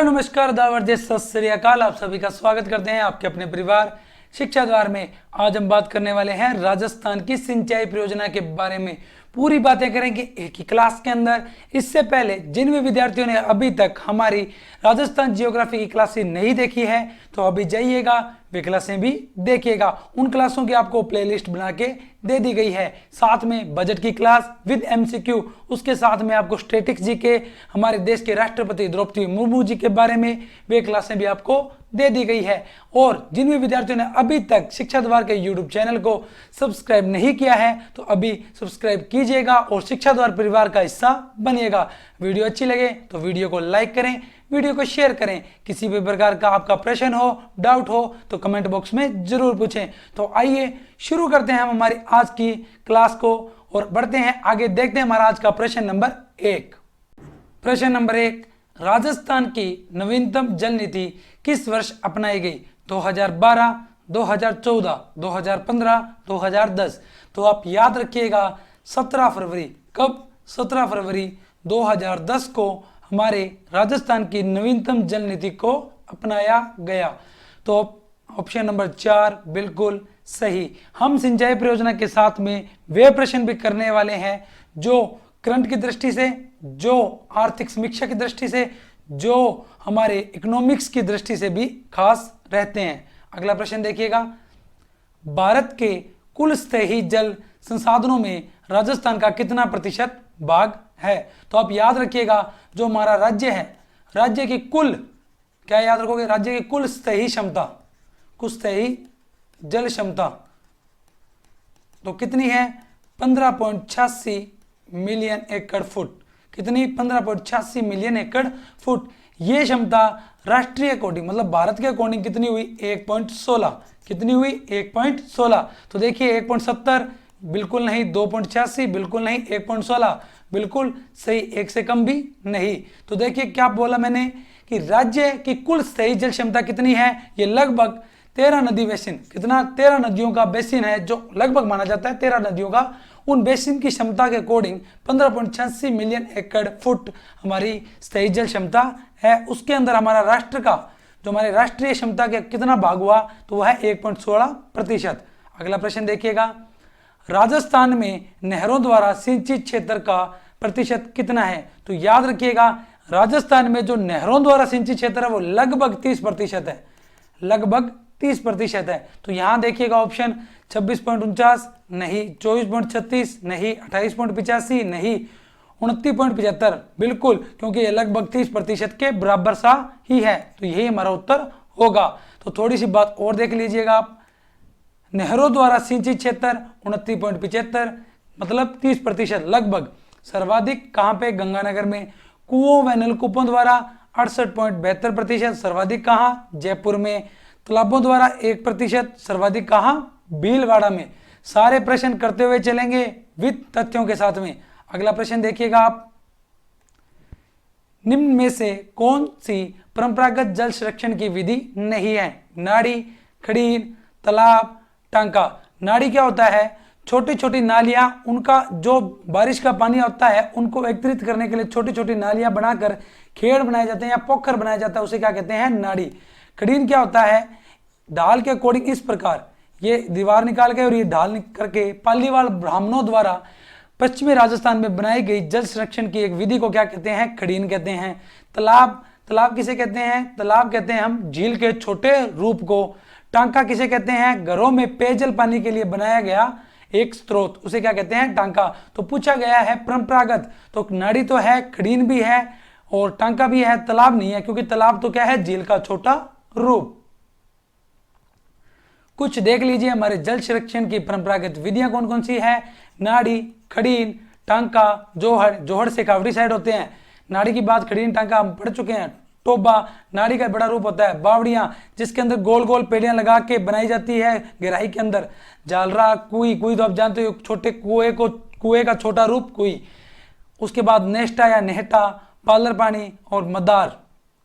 Hello नमस्कार the power जय सत श्री अकाल। आप सभी का स्वागत करते हैं आपके अपने परिवार शिक्षा द्वार में। आज हम बात करने वाले हैं राजस्थान की सिंचाई परियोजना के बारे में। पूरी बातें करेंगे एक ही क्लास के अंदर। इससे पहले जिन भी विद्यार्थियों ने अभी तक हमारी राजस्थान जियोग्राफी की क्लासें नहीं देखी है तो अभी जाइएगा, वे क्लासें भी देखिएगा। उन क्लासों की आपको प्लेलिस्ट बना के दे दी गई है। साथ में बजट की क्लास विद एमसीक्यू, उसके साथ में आपको स्टैटिक्स जी के, हमारे देश के राष्ट्रपति द्रौपदी मुर्मू जी के बारे में वे क्लासें भी आपको दे दी गई है। और जिन भी विद्यार्थियों ने अभी तक शिक्षा द्वार के यूट्यूब चैनल को सब्सक्राइब नहीं किया है तो अभी सब्सक्राइब कीजिएगा और शिक्षा द्वार परिवार का हिस्सा बनिएगा। वीडियो अच्छी लगे तो वीडियो को लाइक करें, वीडियो को शेयर करें। किसी भी प्रकार का आपका प्रश्न हो, डाउट हो तो कमेंट बॉक्स में जरूर पूछें। तो आइए शुरू करते हैं हम हमारी आज की क्लास को और बढ़ते हैं आगे। देखते हैं हमारा आज का प्रश्न नंबर 1। प्रश्न नंबर 1, राजस्थान की नवीनतम जल नीति किस वर्ष अपनाई गई? 2012, 2014, 2015, 2010। तो आप याद रखिएगा 17 फरवरी। कब? 17 फरवरी 2010 को हमारे राजस्थान की नवीनतम जल नीति को अपनाया गया। तो ऑप्शन नंबर 4 बिल्कुल सही। हम सिंचाई परियोजना के साथ में वे प्रश्न भी करने वाले हैं जो करंट की दृष्टि से, जो आर्थिक समीक्षा की दृष्टि से, जो हमारे इकोनॉमिक्स की दृष्टि से भी खास रहते हैं। अगला प्रश्न देखिएगा, भारत के कुल स्थायी जल संसाधनों में राजस्थान का कितना प्रतिशत भाग है? तो आप याद रखिएगा जो हमारा राज्य है, राज्य की कुल, क्या याद रखोगे? राज्य की कुल स्थायी क्षमता, कुल स्थायी जल क्षमता तो कितनी है? 15.86 मिलियन एकड़ फुट। कितनी? 15.86 मिलियन एकड़ फुट। ये क्षमता राष्ट्रीय अकॉर्डिंग, मतलब भारत के अकॉर्डिंग कितनी हुई? 1.16। कितनी हुई? 1.16। तो देखिए 1.70 बिल्कुल नहीं, 2.86 बिल्कुल नहीं, 1.16 बिल्कुल सही, एक से कम भी नहीं। तो देखिए क्या बोला मैंने कि राज्य की कुल स्थायी जल क्षमता कितनी है? ये लगभग 13 नदी बेसिन, कितना? 13 नदियों का बेसिन है जो लगभग माना जाता है 13 नदियों का। उन बेसिन की क्षमता के अकॉर्डिंग 15.86 मिलियन एकड़ फुट हमारी स्थायी जल क्षमता है। उसके अंदर हमारा राष्ट्र का, जो हमारे राष्ट्रीय क्षमता के कितना भाग हुआ? तो वह है 1.16%। अगला प्रश्न देखिएगा, राजस्थान में नहरों द्वारा सिंचित क्षेत्र का प्रतिशत कितना है? तो याद रखिएगा राजस्थान में जो नहरों द्वारा सिंचित क्षेत्र है वो लगभग 30% है, लगभग 30% है। तो यहां देखिएगा ऑप्शन 26.49 नहीं, 24.36 नहीं, 28.85 नहीं, 29.75 बिल्कुल, क्योंकि ये लगभग 30% के बराबर सा ही है। तो यही हमारा उत्तर होगा। तो थोड़ी सी बात और देख लीजिएगा आप, नहरों द्वारा सिंचित क्षेत्र 29.75 मतलब 30% लगभग। सर्वाधिक कहां पे? गंगानगर में। कुओं व नलकूपों द्वारा 68.72% सर्वाधिक कहां? जयपुर में। तालाबों द्वारा 1% सर्वाधिक कहां? भीलवाड़ा में। सारे प्रश्न करते हुए चलेंगे विद तथ्यों के साथ में। अगला प्रश्न देखिएगा आप, निम्न में से कौन सी परंपरागत जल संरक्षण की विधि नहीं है? नाड़ी, खड़ीन, तालाब, टांका। नाड़ी क्या होता है? छोटी छोटी नालियां, उनका जो बारिश का पानी होता है उनको एकत्रित करने के लिए छोटी छोटी नालियां बनाकर खेड़ बनाए जाते हैं या पोखर बनाया जाता है, उसे क्या कहते हैं? नाड़ी। खड़ीन क्या होता है? ढाल के अकॉर्डिंग इस प्रकार ये दीवार निकाल के और ये ढाल करके पालीवाल ब्राह्मणों द्वारा पश्चिमी राजस्थान में बनाई गई जल संरक्षण की एक विधि को क्या कहते हैं? खड़ीन कहते हैं। तालाब, तालाब किसे कहते हैं? तालाब कहते हैं हम झील के छोटे रूप को। टांका किसे कहते हैं? घरों में पेयजल पानी के लिए बनाया गया एक स्रोत, उसे क्या कहते हैं? टांका। तो पूछा गया है परंपरागत, तो नाड़ी तो है, खड़ीन भी है और टांका भी है, तालाब नहीं है, क्योंकि तालाब तो क्या है? झील का छोटा रूप। कुछ देख लीजिए हमारे जल संरक्षण की परंपरागत विधियां कौन कौन सी है? नाड़ी, खड़ीन, टांका, जोहड़। जोहड़ से कावड़ी साइड होते हैं। नाड़ी की बात, खड़ीन, टांका हम पढ़ चुके हैं। टोबा नाड़ी का बड़ा रूप होता है। बावड़ियां जिसके अंदर गोल गोल पेड़ियां लगा के बनाई जाती है गहराई के अंदर। जालरा, कुई, कुई तो आप जानते हो छोटे कुएं का छोटा रूप कुई। उसके बाद नेष्टा या नेहटा, पार्लर पानी और मदार।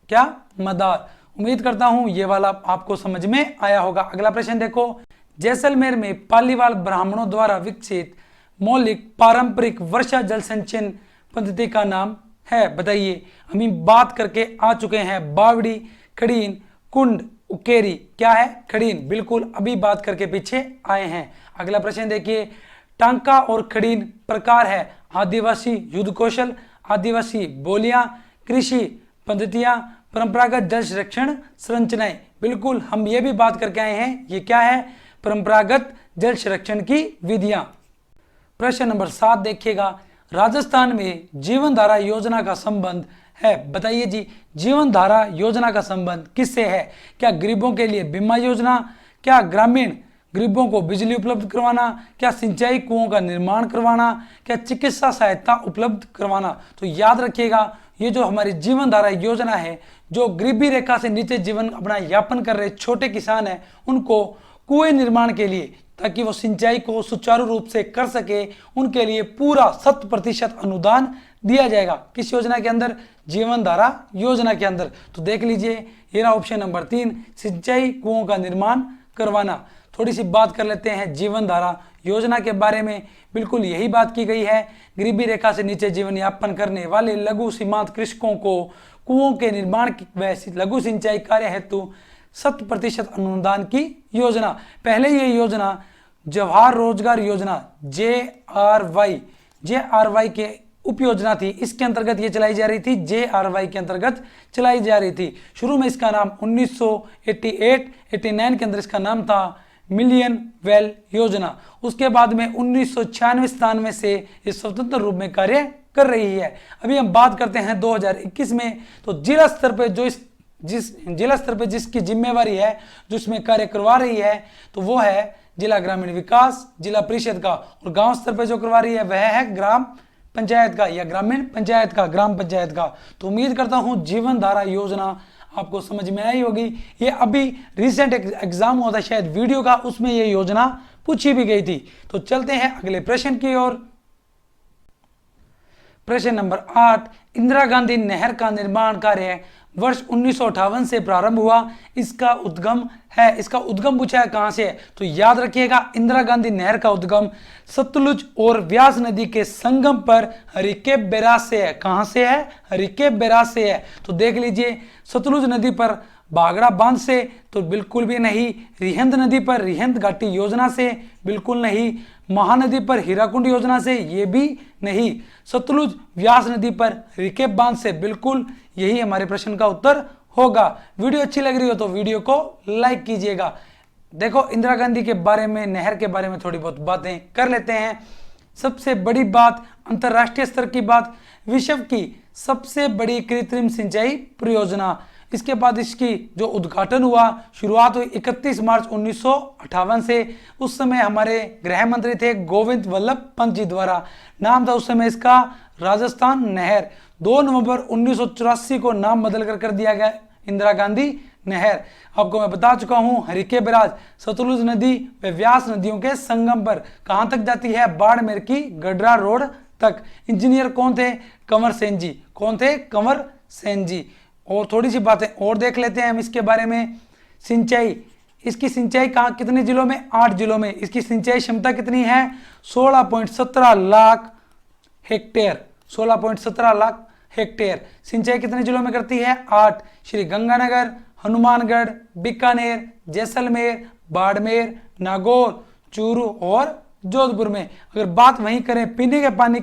क्या? मदार। उम्मीद करता हूं ये वाला आपको समझ में आया होगा। अगला प्रश्न देखो, जैसलमेर में पालीवाल ब्राह्मणों द्वारा विकसित मौलिक पारंपरिक वर्षा जल संचयन पद्धति का नाम है बताइए। हम बात करके आ चुके हैं बावड़ी, खड़ीन, कुंड, उकेरी। क्या है? खड़ीन। बिल्कुल अभी बात करके पीछे आए हैं। अगला प्रश्न देखिए, टांका और खड़ीन प्रकार है आदिवासी युद्ध कौशल, आदिवासी बोलियां, कृषि पद्धतियां, परंपरागत जल संरक्षण संरचनाएं। बिल्कुल हम ये भी बात करके आए हैं, ये क्या है? परंपरागत जल संरक्षण की विधियां। प्रश्न नंबर 7 देखिएगा, राजस्थान में जीवन धारा योजना का संबंध है बताइए जी। जीवन धारा योजना का संबंध किससे है? क्या गरीबों के लिए बीमा योजना, क्या ग्रामीण गरीबों को बिजली उपलब्ध करवाना, क्या सिंचाई कुओं का निर्माण करवाना, क्या चिकित्सा सहायता उपलब्ध करवाना? तो याद रखिएगा, ये जो हमारी जीवन धारा योजना है, जो गरीबी रेखा से नीचे जीवन अपना यापन कर रहे छोटे किसान हैं, उनको कुएं निर्माण के लिए, ताकि वो सिंचाई को सुचारू रूप से कर सके, उनके लिए पूरा 100% अनुदान दिया जाएगा। किस योजना के अंदर? जीवन धारा योजना के अंदर। तो देख लीजिए, ये रहा ऑप्शन नंबर 3, सिंचाई कुओं का निर्माण करवाना। थोड़ी सी बात कर लेते हैं जीवन धारा योजना के बारे में। बिल्कुल यही बात की गई है, गरीबी रेखा से नीचे जीवन यापन करने वाले लघु सीमांत कृषकों को कुओं के निर्माण व लघु सिंचाई कार्य हेतु 100% अनुदान की योजना। पहले ये योजना जवाहर रोजगार योजना JRY के उप योजना थी, इसके अंतर्गत ये चलाई जा रही थी, JRY के अंतर्गत चलाई जा रही थी। शुरू में इसका नाम 1988-89 के अंदर इसका नाम था मिलियन वेल योजना। उसके बाद में 1996-97 से ये स्वतंत्र रूप में कार्य कर रही है। अभी हम बात करते हैं 2021 में, तो जिला स्तर पर जिला स्तर पर जिसकी जिम्मेवारी है, जो इसमें कार्य करवा रही है, तो वो है जिला ग्रामीण विकास, जिला परिषद का, और गांव स्तर पर जो करवा रही है वह है ग्राम पंचायत का या ग्रामीण पंचायत का, ग्राम पंचायत का। तो उम्मीद करता हूं जीवन धारा योजना आपको समझ में आई होगी। ये अभी रिसेंट एग्जाम हुआ था शायद वीडियो का, उसमें ये योजना पूछी भी गई थी। तो चलते हैं अगले प्रश्न की ओर। प्रश्न नंबर 8, इंदिरा गांधी नहर का निर्माण कार्य वर्ष 1958 से प्रारंभ हुआ। इसका उद्गम पूछा है कहां से है? तो याद रखिएगा, इंदिरा गांधी नहर का उद्गम सतलुज और व्यास नदी के संगम पर हरिके बैराज से है। कहां से है? हरिके बैराज से है। तो देख लीजिए, सतलुज नदी पर बागड़ा बांध से तो बिल्कुल भी नहीं, रिहंद नदी पर रिहंद घाटी योजना से बिल्कुल नहीं, महानदी पर हीराकुंड योजना से ये भी नहीं, सतलुज व्यास नदी पर हरिके बांध से बिल्कुल। यही हमारे प्रश्न का उत्तर होगा। वीडियो अच्छी लग रही हो तो वीडियो को लाइक कीजिएगा। देखो, इंदिरा गांधी के बारे में, नहर के बारे में थोड़ी बहुत बातें कर लेते हैं। सबसे बड़ी बात, अंतरराष्ट्रीय स्तर की बात, विश्व की सबसे बड़ी कृत्रिम सिंचाई परियोजना। इसके बाद इसकी जो उद्घाटन हुआ, शुरुआत हुई 31 मार्च 1958 से। उस समय हमारे गृह मंत्री थे गोविंद वल्लभ पंत जी द्वारा। नाम था उस समय इसका राजस्थान नहर। 2 नवंबर 1984 को नाम बदल कर दिया गया इंदिरा गांधी नहर। आपको मैं बता चुका हूं, हरिके बैराज सतलुज नदी व व्यास नदियों के संगम पर। कहां तक जाती है? बाड़मेर की गडरा रोड तक। इंजीनियर कौन थे? कंवर सेन जी। कौन थे? कंवर सेन जी। और थोड़ी सी बातें और देख लेते हैं हम इसके बारे में। सिंचाई, इसकी सिंचाई कहाँ, कितने जिलों में? 8 जिलों में। इसकी सिंचाई क्षमता कितनी है? 16.17 लाख हेक्टेयर। 16.17 लाख हेक्टेयर सिंचाई कितने जिलों में करती है? 8। श्री गंगानगर, हनुमानगढ़, बीकानेर, जैसलमेर, बाड़मेर, नागौर, चूरू और जोधपुर में। अगर बात वहीं करें पीने के पानी,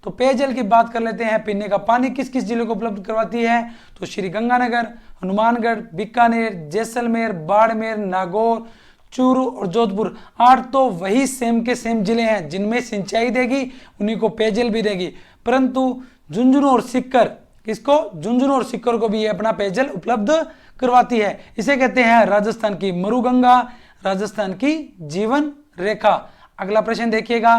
तो पेयजल की बात कर लेते हैं। पीने का पानी किस किस जिले को उपलब्ध करवाती है? तो श्री गंगानगर, हनुमानगढ़, बीकानेर, जैसलमेर, बाड़मेर, नागौर, चूरू और जोधपुर। 8 तो वही सेम के सेम जिले हैं जिनमें सिंचाई देगी, उन्हीं को पेयजल भी देगी। परंतु झुंझुनू और सीकर, किसको? झुंझुनू और सीकर को भी ये अपना पेयजल उपलब्ध करवाती है। इसे कहते हैं राजस्थान की मरुगंगा, राजस्थान की जीवन रेखा। अगला प्रश्न देखिएगा,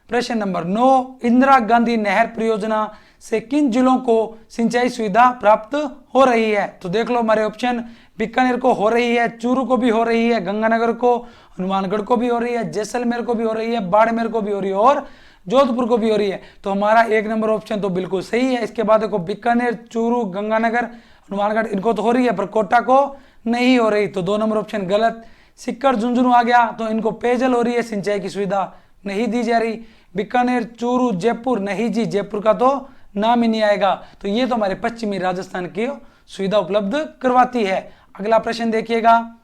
प्रश्न नंबर 9, इंदिरा गांधी नहर परियोजना से किन जिलों को सिंचाई सुविधा प्राप्त हो रही है? तो देख लो हमारे ऑप्शन, बीकानेर को हो रही है, चूरू को भी हो रही है, गंगानगर को, हनुमानगढ़ को भी हो रही है, जैसलमेर को भी हो रही है, बाड़मेर को भी हो रही है और जोधपुर को भी हो रही है। तो हमारा 1 नंबर ऑप्शन तो बिल्कुल सही है। इसके बाद देखो, बीकानेर, चूरू, गंगानगर, हनुमानगढ़, इनको तो हो रही है पर कोटा को नहीं हो रही, तो 2 नंबर ऑप्शन गलत। सीकर, झुंझुनू आ गया तो इनको पेयजल हो रही है, सिंचाई की सुविधा नहीं दी जा रही। बीकानेर, चूरू, जयपुर नहीं जी, जयपुर का तो नाम ही नहीं आएगा। तो ये तो हमारे पश्चिमी राजस्थान की सुविधा उपलब्ध करवाती है। अगला प्रश्न देखिएगा,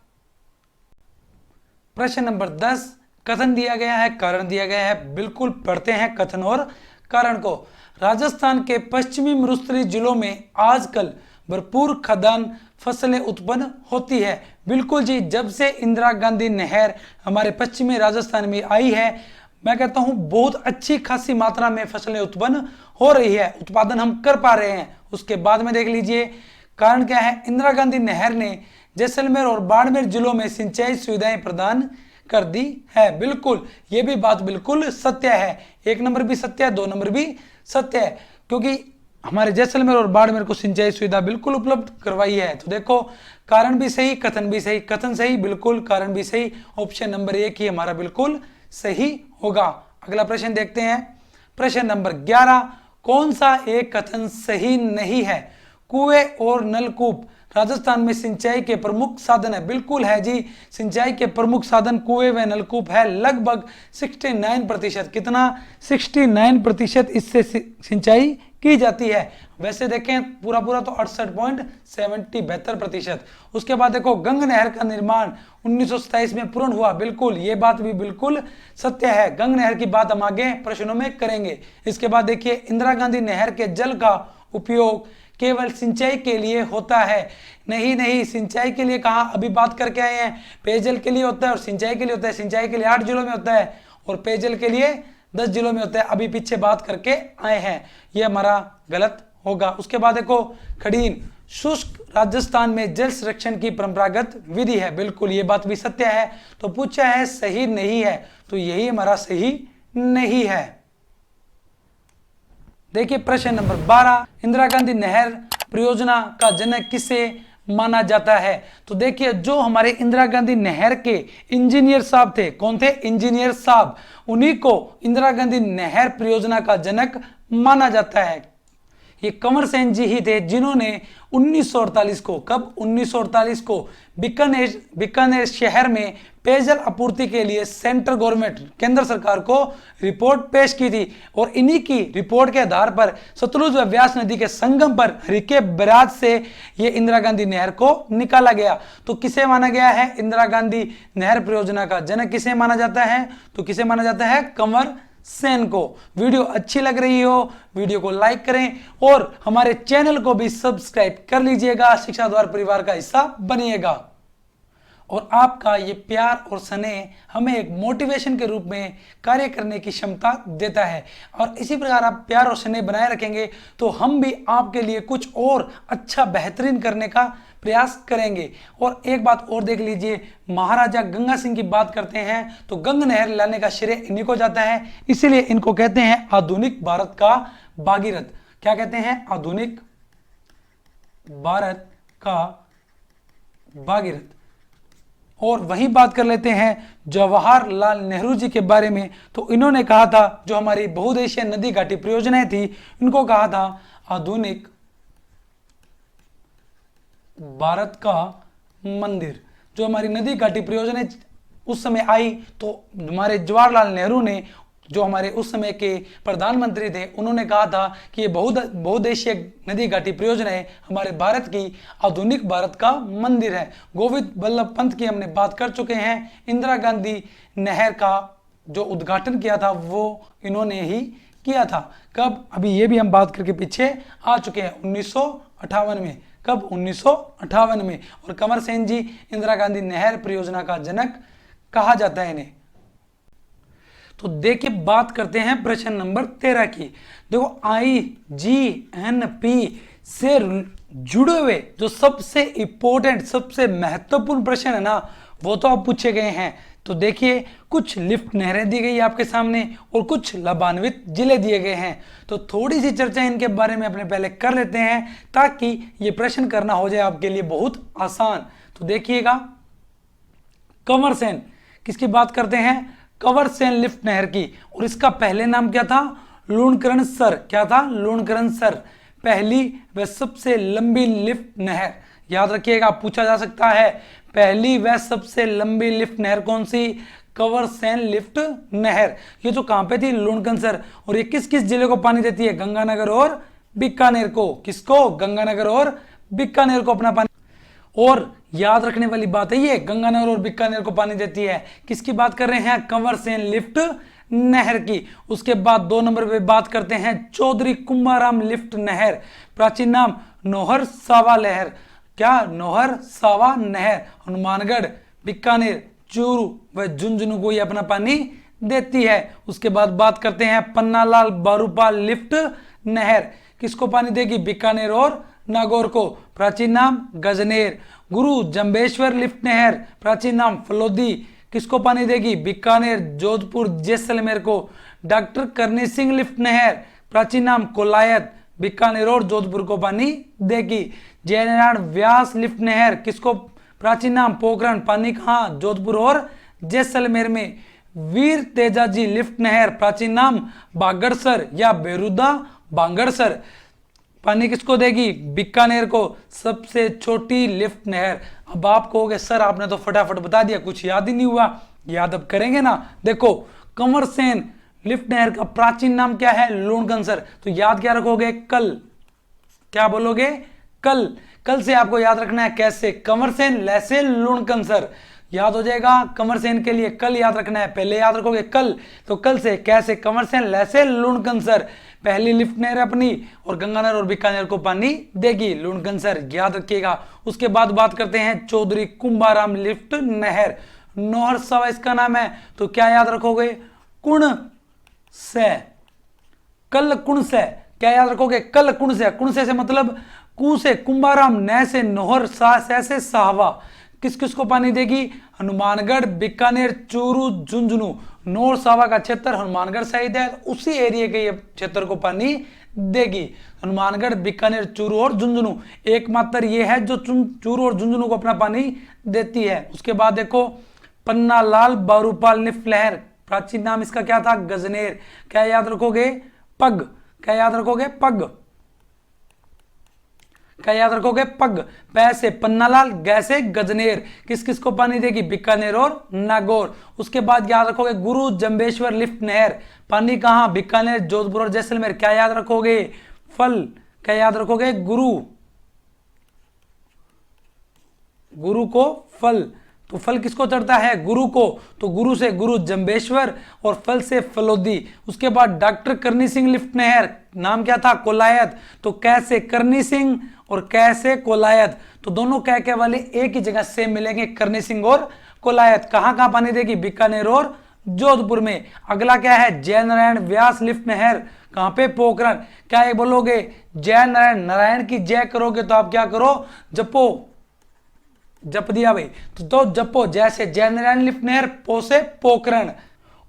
प्रश्न नंबर 10, कथन दिया गया है, कारण दिया गया है। बिल्कुल पढ़ते हैं कथन और कारण को। राजस्थान के पश्चिमी मरुस्थलीय जिलों में आजकल भरपूर खदान फसलें उत्पन्न होती है। बिल्कुल जी, जब से इंदिरा गांधी नहर हमारे पश्चिमी राजस्थान में आई है, मैं कहता हूं बहुत अच्छी खासी मात्रा में फसलें उत्पन्न हो रही है, उत्पादन हम कर पा रहे हैं। उसके बाद में देख लीजिए कारण क्या है, इंदिरा गांधी नहर ने जैसलमेर और बाड़मेर जिलों में सिंचाई सुविधाएं प्रदान कर दी है। बिल्कुल, ये भी बात बिल्कुल सत्य है। 1 नंबर भी सत्य है, 2 नंबर भी सत्य है, क्योंकि हमारे जैसलमेर और बाड़मेर को सिंचाई सुविधा बिल्कुल उपलब्ध करवाई है। तो देखो, कारण भी सही, कथन भी सही, कथन सही बिल्कुल, कारण भी सही। ऑप्शन नंबर 1 ही हमारा बिल्कुल सही होगा। अगला प्रश्न देखते हैं, प्रश्न नंबर 11, कौन सा एक कथन सही नहीं है? कुएं और नलकूप राजस्थान में सिंचाई के प्रमुख साधन है। बिल्कुल है जी, सिंचाई के प्रमुख साधन कुएं व नलकूप है। लगभग 69%, कितना 69% इससे सिंचाई की जाती है। वैसे देखें पूरा पूरा तो 68.72%। उसके बाद देखो, गंग नहर का निर्माण 1927 में पूर्ण हुआ। बिल्कुल, ये बात भी बिल्कुल सत्य है। गंग नहर की बात हम आगे प्रश्नों में करेंगे। इसके बाद देखिए, इंदिरा गांधी नहर के जल का उपयोग केवल सिंचाई के लिए होता है। नहीं नहीं, सिंचाई के लिए कहा, अभी बात करके आए हैं, पेयजल के लिए होता है और सिंचाई के लिए होता है। सिंचाई के लिए 8 जिलों में होता है और पेयजल के लिए 10 जिलों में होता है। अभी पीछे बात करके आए हैं, ये हमारा गलत होगा। उसके बाद देखो, खड़ीन शुष्क राजस्थान में जल संरक्षण की परंपरागत विधि है। बिल्कुल, ये बात भी सत्य है। तो पूछा है सही नहीं है, तो यही हमारा सही नहीं है। देखिए प्रश्न नंबर 12, इंदिरा गांधी नहर परियोजना का जनक किसे माना जाता है? तो देखिए, जो हमारे इंदिरा गांधी नहर के इंजीनियर साहब थे, कौन थे? इंजीनियर साहब, उन्हीं को इंदिरा गांधी नहर परियोजना का जनक माना जाता है। ये कंवर सेन जी ही थे जिन्होंने 1948 को, कब? 1948 को बीकानेर शहर में पेयजल आपूर्ति के लिए सेंट्रल गवर्नमेंट, केंद्र सरकार को रिपोर्ट पेश की थी। और इन्हीं की रिपोर्ट के आधार पर सतलुज व व्यास नदी के संगम पर हरिके बैराज से ये इंदिरा गांधी नहर को निकाला गया। तो किसे माना गया है? इंदिरा गांधी नहर परियोजना का जनक किसे माना जाता है? तो किसे माना जाता है? कंवर सेन को। वीडियो अच्छी लग रही हो, वीडियो को लाइक करें और हमारे चैनल को भी सब्सक्राइब कर लीजिएगा। शिक्षा द्वार परिवार का हिस्सा बनिएगा। और आपका ये प्यार और स्नेह हमें एक मोटिवेशन के रूप में कार्य करने की क्षमता देता है। और इसी प्रकार आप प्यार और स्नेह बनाए रखेंगे तो हम भी आपके लिए कुछ और अच्छा बेहतरीन करने का प्रयास करेंगे। और एक बात और देख लीजिए, महाराजा गंगा सिंह की बात करते हैं तो गंग नहर लाने का श्रेय इन्हीं को जाता है, इसीलिए इनको कहते हैं आधुनिक भारत का भागीरथ। क्या कहते हैं? आधुनिक भारत का भागीरथ। और वहीं बात कर लेते हैं जवाहरलाल नेहरू जी के बारे में। तो इन्होंने कहा था, जो हमारी बहुउद्देशीय नदी घाटी परियोजनाएं थी, इनको कहा था आधुनिक भारत का मंदिर। जो हमारी नदी घाटी परियोजना उस समय आई तो हमारे जवाहरलाल नेहरू ने, जो हमारे उस समय के प्रधानमंत्री थे, उन्होंने कहा था कि ये बहुउद्देशीय नदी घाटी परियोजनाएं हमारे भारत की आधुनिक भारत का मंदिर है। गोविंद बल्लभ पंत की हमने बात कर चुके हैं। इंदिरा गांधी नहर का जो उद्घाटन किया था वो इन्होंने ही किया था। कब? अभी ये भी हम बात करके पीछे आ चुके हैं, 1958 में। कब? 1958 में। और कंवर सेन जी इंदिरा गांधी नहर परियोजना का जनक कहा जाता है इन्हें। तो देखिए बात करते हैं प्रश्न नंबर 13 की। देखो, IGNP से जुड़े हुए जो सबसे इंपॉर्टेंट, सबसे महत्वपूर्ण प्रश्न है ना, वो तो आप पूछे गए हैं। तो देखिए, कुछ लिफ्ट नहरें दी गई है आपके सामने और कुछ लाभान्वित जिले दिए गए हैं। तो थोड़ी सी चर्चा इनके बारे में अपने पहले कर लेते हैं ताकि ये प्रश्न करना हो जाए आपके लिए बहुत आसान। तो देखिएगा, कंवर सेन, किसकी बात करते हैं? कंवर सेन लिफ्ट नहर की। और इसका पहले नाम क्या था? लूणकरण सर। क्या था? लूणकरण सर। पहली व सबसे लंबी लिफ्ट नहर, याद रखिएगा, पूछा जा सकता है। पहली व सबसे लंबी लिफ्ट नहर कौन सी? कंवर सेन लिफ्ट नहर। ये जो कहां पे थी? लूणकरण सर। और ये किस किस जिले को पानी देती है? गंगानगर और बीकानेर को, किसको, गंगानगर और बीकानेर को अपना पानी। और याद रखने वाली बात है ये, गंगानगर और बीकानेर को पानी देती है। किसकी बात कर रहे हैं, कंवर सेन लिफ्ट नहर की। उसके बाद 2 नंबर पे बात करते हैं चौधरी कुंभाराम लिफ्ट नहर, प्राचीन नाम नोहर सावा लहर। क्या, नोहर सावा नहर, हनुमानगढ़, बीकानेर, चूरू व झुंझुनू को ये अपना पानी देती है। उसके बाद बात करते हैं पन्नालाल बारूपाल लिफ्ट नहर, किसको पानी देगी, बीकानेर और नागौर को, प्राचीन नाम गजनेर। गुरु जंबेश्वर लिफ्ट नहर, प्राचीन नाम फलोदी, किसको पानी देगी, बीकानेर, जोधपुर, जैसलमेर को। डॉक्टर करनी सिंह लिफ्ट नहर, प्राचीन नाम कोलायत, बीकानेर और जोधपुर को पानी देगी। जयनारायण व्यास लिफ्ट नहर, किसको, प्राचीन नाम पोखरण, पानी कहाँ, जोधपुर और जैसलमेर में। वीर तेजाजी लिफ्ट नहर, प्राचीन नाम बागड़सर या बेरुदा बांगड़सर, पानी किसको देगी, बीकानेर को। सबसे छोटी लिफ्ट नहर। अब आप कहोगे सर आपने तो फटाफट बता दिया, कुछ याद ही नहीं हुआ। याद अब करेंगे ना। देखो, कंवर सेन लिफ्ट नहर का प्राचीन नाम क्या है, लूणकंसर। तो याद क्या रखोगे, कल, क्या बोलोगे, कल। कल से आपको याद रखना है, कैसे, कंवर सेन लैसे लूणकंसर, याद हो जाएगा। कंवर सेन के लिए कल याद रखना है, पहले याद रखोगे कल, तो कल से कैसे, कंवर सेन लैसे लूणकंसर, पहली लिफ्ट नहर अपनी, और गंगानगर और बीकानेर को पानी देगी, लूणकंसर, याद रखिएगा। उसके बाद बात करते हैं चौधरी कुंभाराम लिफ्ट नहर, नोहर सावा इसका नाम है। तो क्या याद रखोगे, कुण से, कल कुण से, क्या याद रखोगे, कल कुण से। कुण से मतलब कु से कुंभाराम, नह से नोहर, सा से साहवा, किस किस को पानी देगी, हनुमानगढ़, बीकानेर, चूरू, झुंझुनू। नोर सावा का क्षेत्र हनुमानगढ़ सहित है, उसी एरिया के ये क्षेत्र को पानी देगी। हनुमानगढ़, बीकानेर, चूरू और झुंझुनू, एकमात्र ये है जो चूरू और झुंझुनू को अपना पानी देती है। उसके बाद देखो पन्नालाल बारूपाल लिफ्ट नहर, प्राचीन नाम इसका क्या था, गजनेर, क्या याद रखोगे, पग, क्या याद रखोगे, पग, क्या याद रखोगे, पग। पैसे पन्नालाल, गैसे गजनेर, किस किस को पानी देगी, बीकानेर और नागौर। उसके बाद याद रखोगे गुरु जंबेश्वर लिफ्ट नहर, पानी कहां, बीकानेर, जोधपुर और जैसलमेर, क्या याद रखोगे, फल, क्या याद रखोगे, गुरु, गुरु को फल, तो फल किसको चढ़ता है, गुरु को, तो गुरु से गुरु जंबेश्वर और फल से फलोदी। उसके बाद डॉक्टर करनी सिंह लिफ्ट नहर, नाम क्या था, कोलायत, तो कैसे करनी सिंह और कैसे कोलायत, तो दोनों क्या वाले एक ही जगह से मिलेंगे, करनी सिंह और कोलायत। कहां कहां पानी देगी, बीकानेर और जोधपुर में। अगला क्या है, जयनारायण व्यास लिफ्ट नहर, कहां पे, पोखरण। क्या ये बोलोगे, जयनारायण, नारायण की जय करोगे तो आप क्या करो, जपो, जप दिया भाई, तो जपो, जैसे जयनारायण लिफ्ट नहर, पो से पोखरण।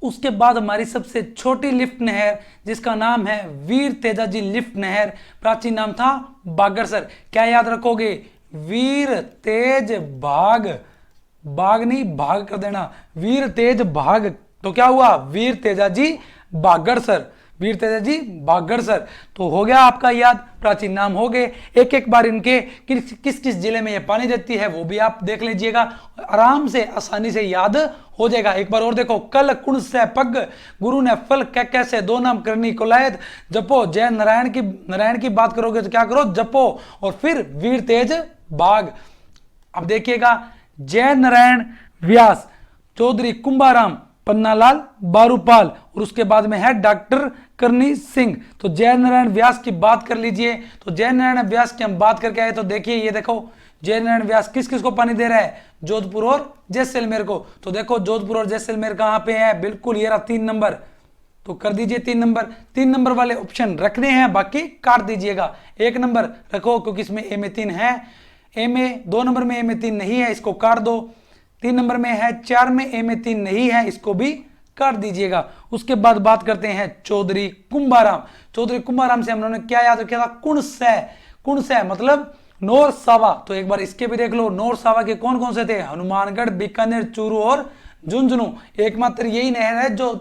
उसके बाद हमारी सबसे छोटी लिफ्ट नहर जिसका नाम है वीर तेजाजी लिफ्ट नहर, प्राचीन नाम था बागड़सर। क्या याद रखोगे, वीर तेज भाग, बाग नहीं भाग कर देना, वीर तेज भाग, तो क्या हुआ, वीर तेजाजी बागड़सर, वीर तेजाजी बागड़सर। तो हो गया आपका याद, प्राचीन नाम हो गए। एक एक बार इनके किस किस जिले में ये पानी देती है वो भी आप देख लीजिएगा, आराम से आसानी से याद हो जाएगा। एक बार और देखो, कल कुण से पग, गुरु ने फल, कैसे, दो नाम करनी कोलायत, जपो, जय नारायण की बात करोगे तो क्या करो, जपो, और फिर वीर तेज बाग। अब देखिएगा, जय नारायण व्यास, चौधरी कुंभाराम, पन्नालाल बारूपाल, और उसके बाद में है डॉक्टर करनी सिंह। तो जय नारायण व्यास की बात कर लीजिए। तो जय नारायण व्यास की हम बात करके आए, तो देखिए ये देखो, जय नारायण व्यास किस किस को पानी दे रहा है, जोधपुर और जैसलमेर को। तो देखो जोधपुर और जैसलमेर कहां पे है, बिल्कुल ये रहा 3 नंबर, तो कर दीजिए 3 नंबर। 3 नंबर वाले ऑप्शन रखने हैं, बाकी काट दीजिएगा। 1 नंबर रखो क्योंकि इसमें ए में 3 है, ए में 2 नंबर में ए में 3 नहीं है, इसको काट दो। 3 नंबर में है, 4 में ए में 3 नहीं है, इसको भी काट दीजिएगा। उसके बाद बात करते हैं चौधरी कुंभाराम। चौधरी कुंभाराम से हम लोगों ने क्या याद रखा था, कुण से, कुण से मतलब नोर सावा। तो एक बार इसके भी देख लो, नोर सावा के कौन कौन से थे, हनुमानगढ़, बीकानेर, चूरू और झुंझुनू। एकमात्र यही नहर है जो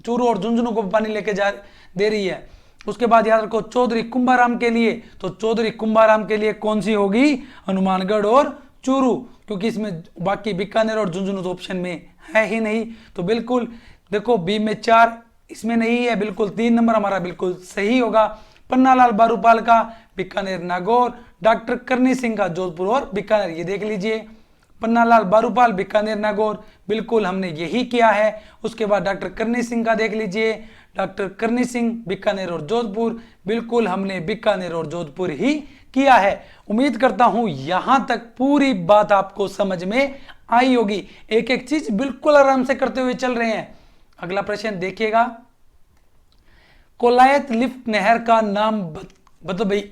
चूरू और झुंझुनू को पानी लेके जा दे रही है। उसके बाद याद रखो चौधरी कुंभाराम के लिए, तो चौधरी कुंभाराम के लिए कौन सी होगी, हनुमानगढ़ और चूरू, क्योंकि इसमें बाकी बीकानेर और झुंझुनू तो ऑप्शन में है ही नहीं। तो बिल्कुल देखो बी में 4 इसमें नहीं है, बिल्कुल 3 नंबर हमारा बिल्कुल सही होगा। पन्नालाल बारूपाल का बीकानेर नागौर, डॉक्टर करनी सिंह का जोधपुर और बीकानेर। ये देख लीजिए, पन्नालाल बारूपाल बीकानेर नागौर, बिल्कुल हमने यही किया है। उसके बाद डॉक्टर करनी सिंह का देख लीजिए, डॉक्टर करनी सिंह बीकानेर और जोधपुर, बिल्कुल हमने बीकानेर और जोधपुर ही किया है। उम्मीद करता हूं यहां तक पूरी बात आपको समझ में आई होगी। एक एक चीज बिल्कुल आराम से करते हुए चल रहे हैं। अगला प्रश्न देखिएगा, कोलायत लिफ्ट नहर का नाम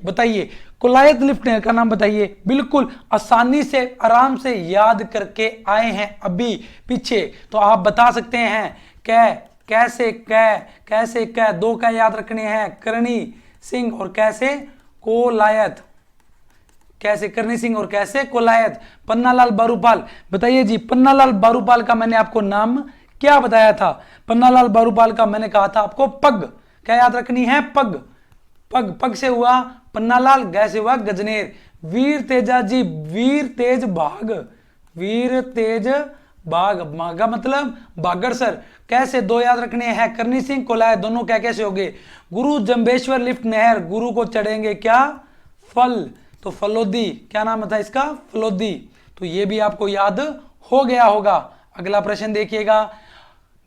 बताइए। कोलायत लिफ्ट नहर का नाम बताइए। बिल्कुल आसानी से आराम से याद करके आए हैं अभी पीछे, तो आप बता सकते हैं कैसे दो क्या याद रखने हैं, करनी सिंह और कैसे कोलायत, कैसे करनी सिंह और कैसे कोलायत। पन्नालाल बारूपाल बताइए जी, पन्नालाल बारूपाल का मैंने आपको नाम क्या बताया था? पन्नालाल बारूपाल का मैंने कहा था आपको पग, क्या याद रखनी है, पग। पग से हुआ पन्नालाल, गै से हुआ गजनेर। वीर तेजा जी, वीर तेज भाग, वीर तेज बाग, मागा मतलब बागड़सर। कैसे दो याद रखने हैं, करनी सिंह कोलायत, दोनों क्या कैसे हो गए। गुरु जंबेश्वर लिफ्ट नहर, गुरु को चढ़ेंगे क्या, फल, तो फलोदी, क्या नाम था इसका, फलोदी। तो ये भी आपको याद हो गया होगा। अगला प्रश्न देखिएगा,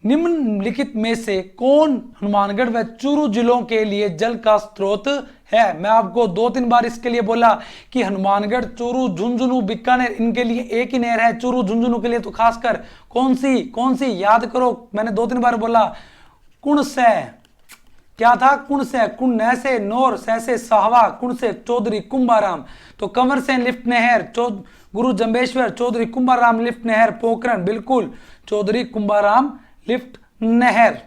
निम्नलिखित में से कौन हनुमानगढ़ व चूरू जिलों के लिए जल का स्रोत है? मैं आपको 2-3 बार इसके लिए बोला कि हनुमानगढ़, चूरू, झुंझुनू, बीकानेर, इनके लिए एक ही नहर है। चूरू झुंझुनू के लिए तो खासकर कौन सी याद करो, मैंने 2-3 बार बोला। कुण से, क्या था, कुण से, कुण न से नौर, से साहवा, कुण से चौधरी कुंभाराम। तो कंवर सेन लिफ्ट नहर, गुरु जंबेश्वर, चौधरी कुंभाराम लिफ्ट नहर, पोखरण, बिल्कुल चौधरी कुंभाराम लिफ्ट नहर।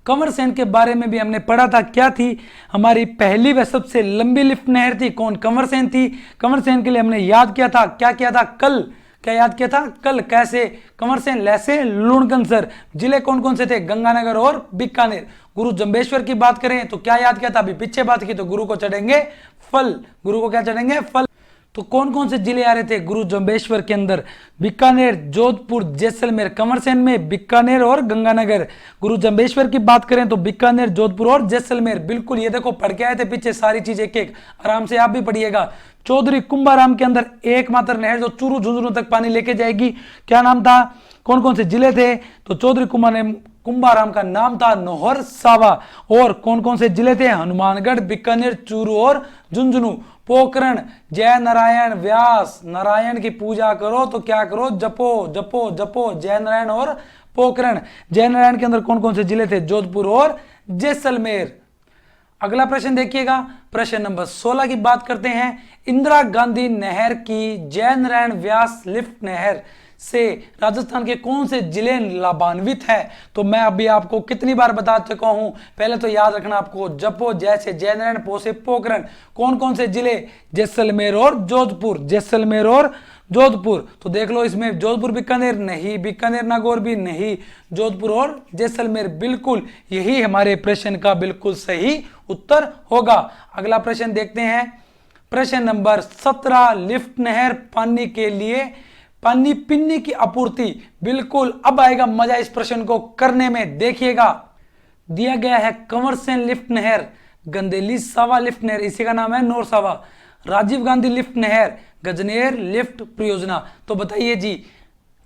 कंवर सेन के बारे में भी हमने पढ़ा था, क्या थी हमारी पहली व सबसे लंबी लिफ्ट नहर थी, कौन, कंवर सेन थी। कंवर सेन के लिए हमने याद किया था, क्या किया था, कल, क्या याद किया था, कल। कैसे, कंवर सेन लैसे लुणकंसर। जिले कौन कौन से थे, गंगानगर और बीकानेर। गुरु जंबेश्वर की बात करें तो क्या याद किया था, अभी पीछे बात की, तो गुरु को चढ़ेंगे फल, गुरु को क्या चढ़ेंगे, फल। तो कौन कौन से जिले आ रहे थे गुरु जंबेश्वर के अंदर, बीकानेर, जोधपुर, जैसलमेर। कंवर सेन में बीकानेर और गंगानगर। गुरु जंबेश्वर की बात करें तो बीकानेर, जोधपुर और जैसलमेर। बिल्कुल ये देखो पढ़ के आए थे पीछे सारी चीज एक एक, आराम से आप भी पढ़िएगा। चौधरी कुंभाराम के अंदर एकमात्र नहर जो चूरू झुंझुनू तक पानी लेके जाएगी, क्या नाम था, कौन कौन से जिले थे, तो चौधरी कुंभाराम का नाम था नौहर सावा। और कौन कौन से जिले थे, हनुमानगढ़, बीकानेर, चूरू और झुंझुनू। पोखरण, जय नारायण व्यास, नारायण की पूजा करो तो क्या करो, जपो जपो जपो, जय नारायण और पोखरण। जय नारायण के अंदर कौन कौन से जिले थे, जोधपुर और जैसलमेर। अगला प्रश्न देखिएगा, प्रश्न नंबर 16 की बात करते हैं। इंदिरा गांधी नहर की जय नारायण व्यास लिफ्ट नहर से राजस्थान के कौन से जिले लाभान्वित है? तो मैं अभी आपको कितनी बार बता चुका हूं, पहले तो याद रखना आपको, जपो जैसे जय नारायण, पो से पोखरण। कौन कौन से जिले, जैसलमेर और जोधपुर, जैसलमेर और जोधपुर। तो देख लो इसमें जोधपुर बीकानेर नहीं, बीकानेर नागौर भी नहीं, जोधपुर और जैसलमेर। बिल्कुल यही हमारे प्रश्न का बिल्कुल सही उत्तर होगा। अगला प्रश्न देखते हैं, प्रश्न नंबर 17, लिफ्ट नहर पानी के लिए पानी पीने की आपूर्ति। बिल्कुल अब आएगा मजा इस प्रश्न को करने में, देखिएगा। दिया गया है कंवर सेन लिफ्ट नहर, गंदेली सावा लिफ्ट नहर, इसी का नाम है नौर सावा, राजीव गांधी लिफ्ट नहर, गजनेर लिफ्ट परियोजना। तो बताइए जी,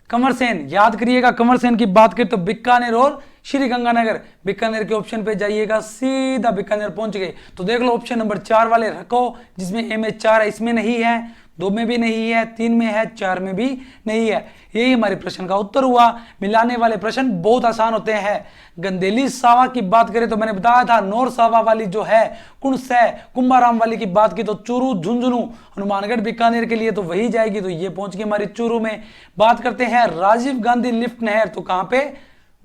कंवर सेन याद करिएगा, कंवर सेन की बात करें तो बीकानेर और श्री गंगानगर। बीकानेर के ऑप्शन पे जाइएगा, सीधा बीकानेर पहुंच गए। तो देख लो ऑप्शन नंबर 4 वाले रखो, जिसमें ए में 4 है, इसमें नहीं है, 2 में भी नहीं है, 3 में है, 4 में भी नहीं है। यही हमारे प्रश्न का उत्तर हुआ। मिलाने वाले प्रश्न बहुत आसान होते हैं। गंदेली सावा की बात करें तो मैंने बताया था, नौर सावा वाली जो है, कुणसै कुंभाराम वाली की बात की तो चूरू झुंझुनू, हनुमानगढ़ बीकानेर के लिए तो वही जाएगी, तो ये पहुंच गई हमारी चूरू में। बात करते हैं राजीव गांधी लिफ्ट नहर, तो कहां पे,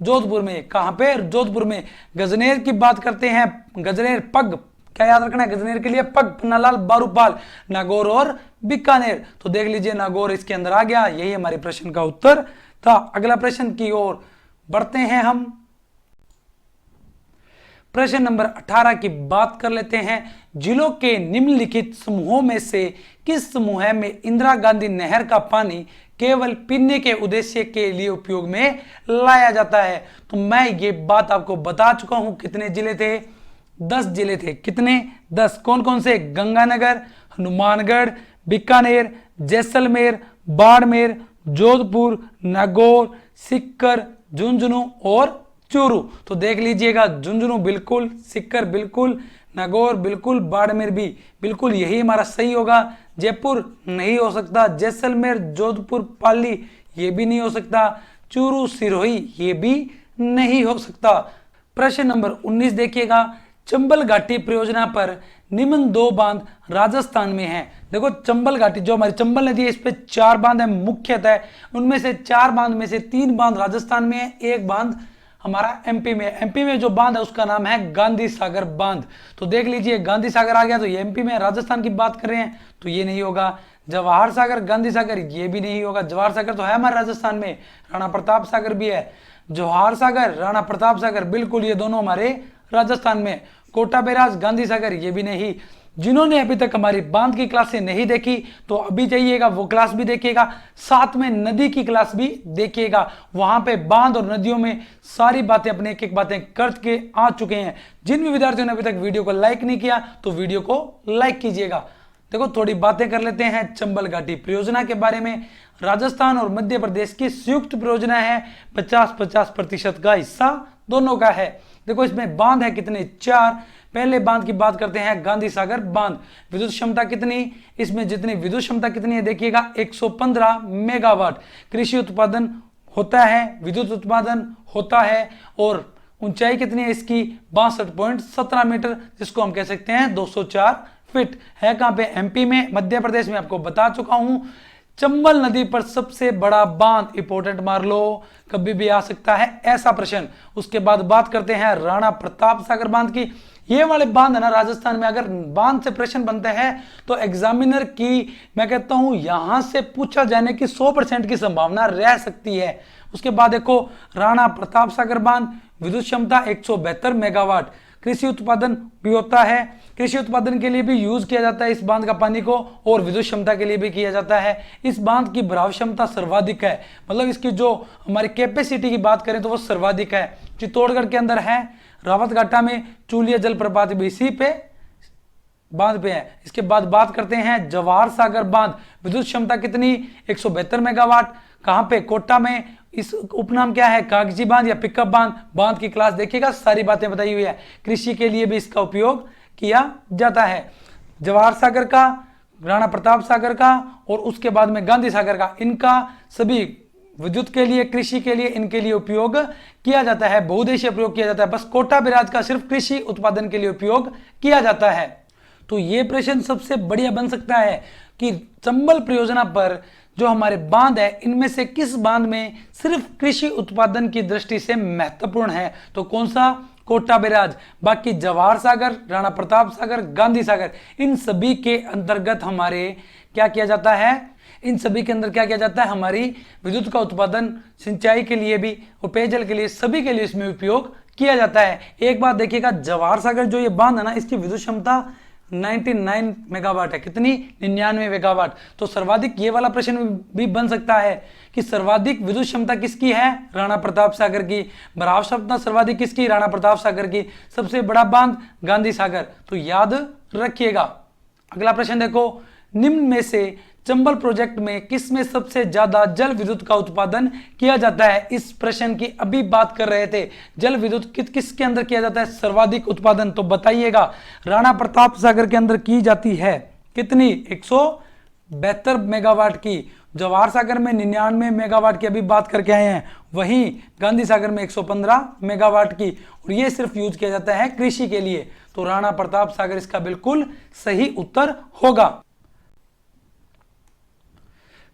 जोधपुर में। कहां पे, जोधपुर में। गजनेर की बात करते हैं, गजनेर पग, क्या याद रखना है, गजनेर के लिए पग, पन्नालाल बारूपाल, नागौर और बीकानेर। तो देख लीजिए नागौर इसके अंदर आ गया, यही हमारे प्रश्न का उत्तर था। अगला प्रश्न की ओर बढ़ते हैं हम, प्रश्न नंबर 18 की बात कर लेते हैं। जिलों के निम्नलिखित समूहों में से किस समूह में इंदिरा गांधी नहर का पानी केवल पीने के उद्देश्य के लिए उपयोग में लाया जाता है? तो मैं ये बात आपको बता चुका हूं, कितने जिले थे, 10 जिले थे। कितने? 10। कौन कौन से? गंगानगर, हनुमानगढ़, बीकानेर, जैसलमेर, बाड़मेर, जोधपुर, नागौर, सीकर, झुंझुनू और चूरू। तो देख लीजिएगा, झुंझुनू बिल्कुल, सीकर बिल्कुल, नागौर बिल्कुल, बाड़मेर भी बिल्कुल, यही हमारा सही होगा। जयपुर नहीं हो सकता, जैसलमेर, जोधपुर, पाली ये भी नहीं हो सकता, चूरू, सिरोही ये भी नहीं हो सकता। प्रश्न नंबर 19 देखिएगा, चंबल घाटी परियोजना पर निम्न 2 बांध राजस्थान में हैं। देखो चंबल घाटी जो हमारी चंबल नदी है, इस पे 4 बांध है मुख्यतः, उनमें से 4 बांध में से 3 बांध राजस्थान में है, एक बांध हमारा एमपी में। एमपी में जो बांध है उसका नाम है गांधी सागर बांध। तो देख लीजिए, गांधी सागर आ गया तो ये एमपी में, राजस्थान की बात कर रहे हैं तो ये नहीं होगा। जवाहर सागर, गांधी सागर ये भी नहीं होगा। जवाहर सागर तो है हमारे राजस्थान में, राणा प्रताप सागर भी है। जवाहर सागर, राणा प्रताप सागर बिल्कुल, ये दोनों हमारे राजस्थान में। कोटा बैराज, गांधी सागर ये भी नहीं। जिन्होंने अभी तक हमारी बांध की क्लासें नहीं देखी तो अभी जाइएगा वो क्लास भी देखिएगा, साथ में नदी की क्लास भी देखिएगा। वहां पे बांध और नदियों में सारी बातें अपने एक एक बातें करके आ चुके हैं। जिन भी विद्यार्थियों ने अभी तक वीडियो को लाइक नहीं किया तो वीडियो को लाइक कीजिएगा। देखो थोड़ी बातें कर लेते हैं चंबल घाटी परियोजना के बारे में। राजस्थान और मध्य प्रदेश की संयुक्त परियोजना है, 50-50% का हिस्सा दोनों का है। देखो इसमें बांध है कितने? 4। पहले बांध की बात करते हैं, गांधी सागर बांध। विद्युत क्षमता कितनी? इसमें जितनी विद्युत क्षमता कितनी है देखिएगा, 115 मेगावाट। कृषि उत्पादन होता है, विद्युत उत्पादन होता है। और ऊंचाई कितनी है इसकी? 62.17 मीटर, जिसको हम कह सकते हैं 204 फीट। है कहां पे? एमपी में, मध्य प्रदेश में, आपको बता चुका हूं। चंबल नदी पर सबसे बड़ा बांध, इंपोर्टेंट मार लो, कभी भी आ सकता है ऐसा प्रश्न। उसके बाद बात करते हैं राणा प्रताप सागर बांध की। ये वाले बांध है ना राजस्थान में, अगर बांध से प्रश्न बनते हैं तो एग्जामिनर की, मैं कहता हूं यहां से पूछा जाने की 100% की संभावना रह सकती है। उसके बाद देखो राणा प्रताप सागर बांध, विद्युत क्षमता 172 मेगावाट। कृषि उत्पादन भी होता है, कृषि उत्पादन के लिए भी यूज किया जाता है इस बांध का पानी को, और विद्युत क्षमता के लिए भी किया जाता है। इस बांध की भराव क्षमता सर्वाधिक है, मतलब इसकी जो हमारी कैपेसिटी की बात करें तो वो सर्वाधिक है। चित्तौड़गढ़ के अंदर है, रावतगाटा में चूलिया जलप्रपात भी इसी पे बांध पे है। इसके बाद बात करते हैं जवाहर सागर बांध। विद्युत क्षमता कितनी? 172 मेगावाट। कहां पे? कोटा में। इस उपनाम क्या है? कागजी बांध या पिकअप बांध। बांध की क्लास देखिएगा, सारी बातें बताई हुई है। कृषि के लिए भी इसका उपयोग किया जाता है। जवाहर सागर का, राणा प्रताप सागर का और उसके बाद में गांधी सागर का, इनका सभी विद्युत के लिए, कृषि के लिए, इनके लिए उपयोग किया जाता है, बहुउद्देशीय प्रयोग किया जाता है। बस कोटा बैराज का सिर्फ कृषि उत्पादन के लिए उपयोग किया जाता है। तो ये प्रश्न सबसे बढ़िया बन सकता है कि चंबल परियोजना पर जो हमारे बांध है, इनमें से किस बांध में सिर्फ कृषि उत्पादन की दृष्टि से महत्वपूर्ण है? तो कौन सा? कोटा बैराज। बाकी जवाहर सागर, राणा प्रताप सागर, गांधी सागर, इन सभी के अंतर्गत हमारे क्या किया जाता है? इन सभी के अंदर क्या किया जाता है? हमारी विद्युत का उत्पादन, सिंचाई के लिए भी और पेयजल के लिए, सभी के लिए इसमें उपयोग किया जाता है। एक बात देखिएगा, जवाहर सागर जो ये बांध है ना, इसकी विद्युत क्षमता 99 मेगावाट है। कितनी? 99 मेगावाट। तो सर्वाधिक, ये वाला प्रश्न भी बन सकता है कि सर्वाधिक विद्युत क्षमता किसकी है? राणा प्रताप सागर की। भराव क्षमता सर्वाधिक किसकी? राणा प्रताप सागर की। सबसे बड़ा बांध गांधी सागर। तो याद रखिएगा। अगला प्रश्न देखो, निम्न में से चंबल प्रोजेक्ट में किसमें सबसे ज्यादा जल विद्युत का उत्पादन किया जाता है? इस प्रश्न की अभी बात कर रहे थे। जल विद्युत किसके अंदर किया जाता है सर्वाधिक उत्पादन? तो बताइएगा। राणा प्रताप सागर के अंदर की जाती है कितनी? 172 मेगावाट की। जवाहर सागर में 99 मेगावाट की अभी बात करके आए हैं, वहीं गांधी सागर में 115 मेगावाट की, और ये सिर्फ यूज किया जाता है कृषि के लिए। तो राणा प्रताप सागर इसका बिल्कुल सही उत्तर होगा।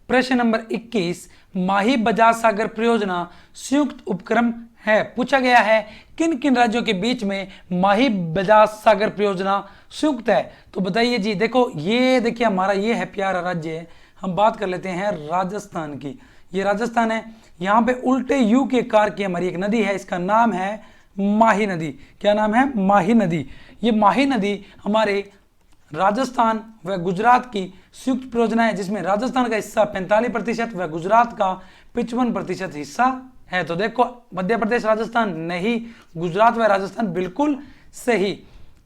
प्रश्न नंबर 21, माही बजाज सागर परियोजना संयुक्त उपक्रम है। पूछा गया है किन किन राज्यों के बीच में माही बजाज सागर परियोजना संयुक्त है? तो बताइए जी। देखो ये देखिए, हमारा ये है प्यारा राज्य है। हम बात कर लेते हैं राजस्थान की। ये राजस्थान है, यहाँ पे उल्टे यू के कार की हमारी एक नदी है, इसका नाम है माही नदी। क्या नाम है? माही नदी। ये माही नदी हमारे राजस्थान व गुजरात की संयुक्त परियोजना है, जिसमें राजस्थान का हिस्सा 45% व गुजरात का 55% हिस्सा है। तो देखो, मध्य प्रदेश राजस्थान नहीं, गुजरात व राजस्थान बिल्कुल सही।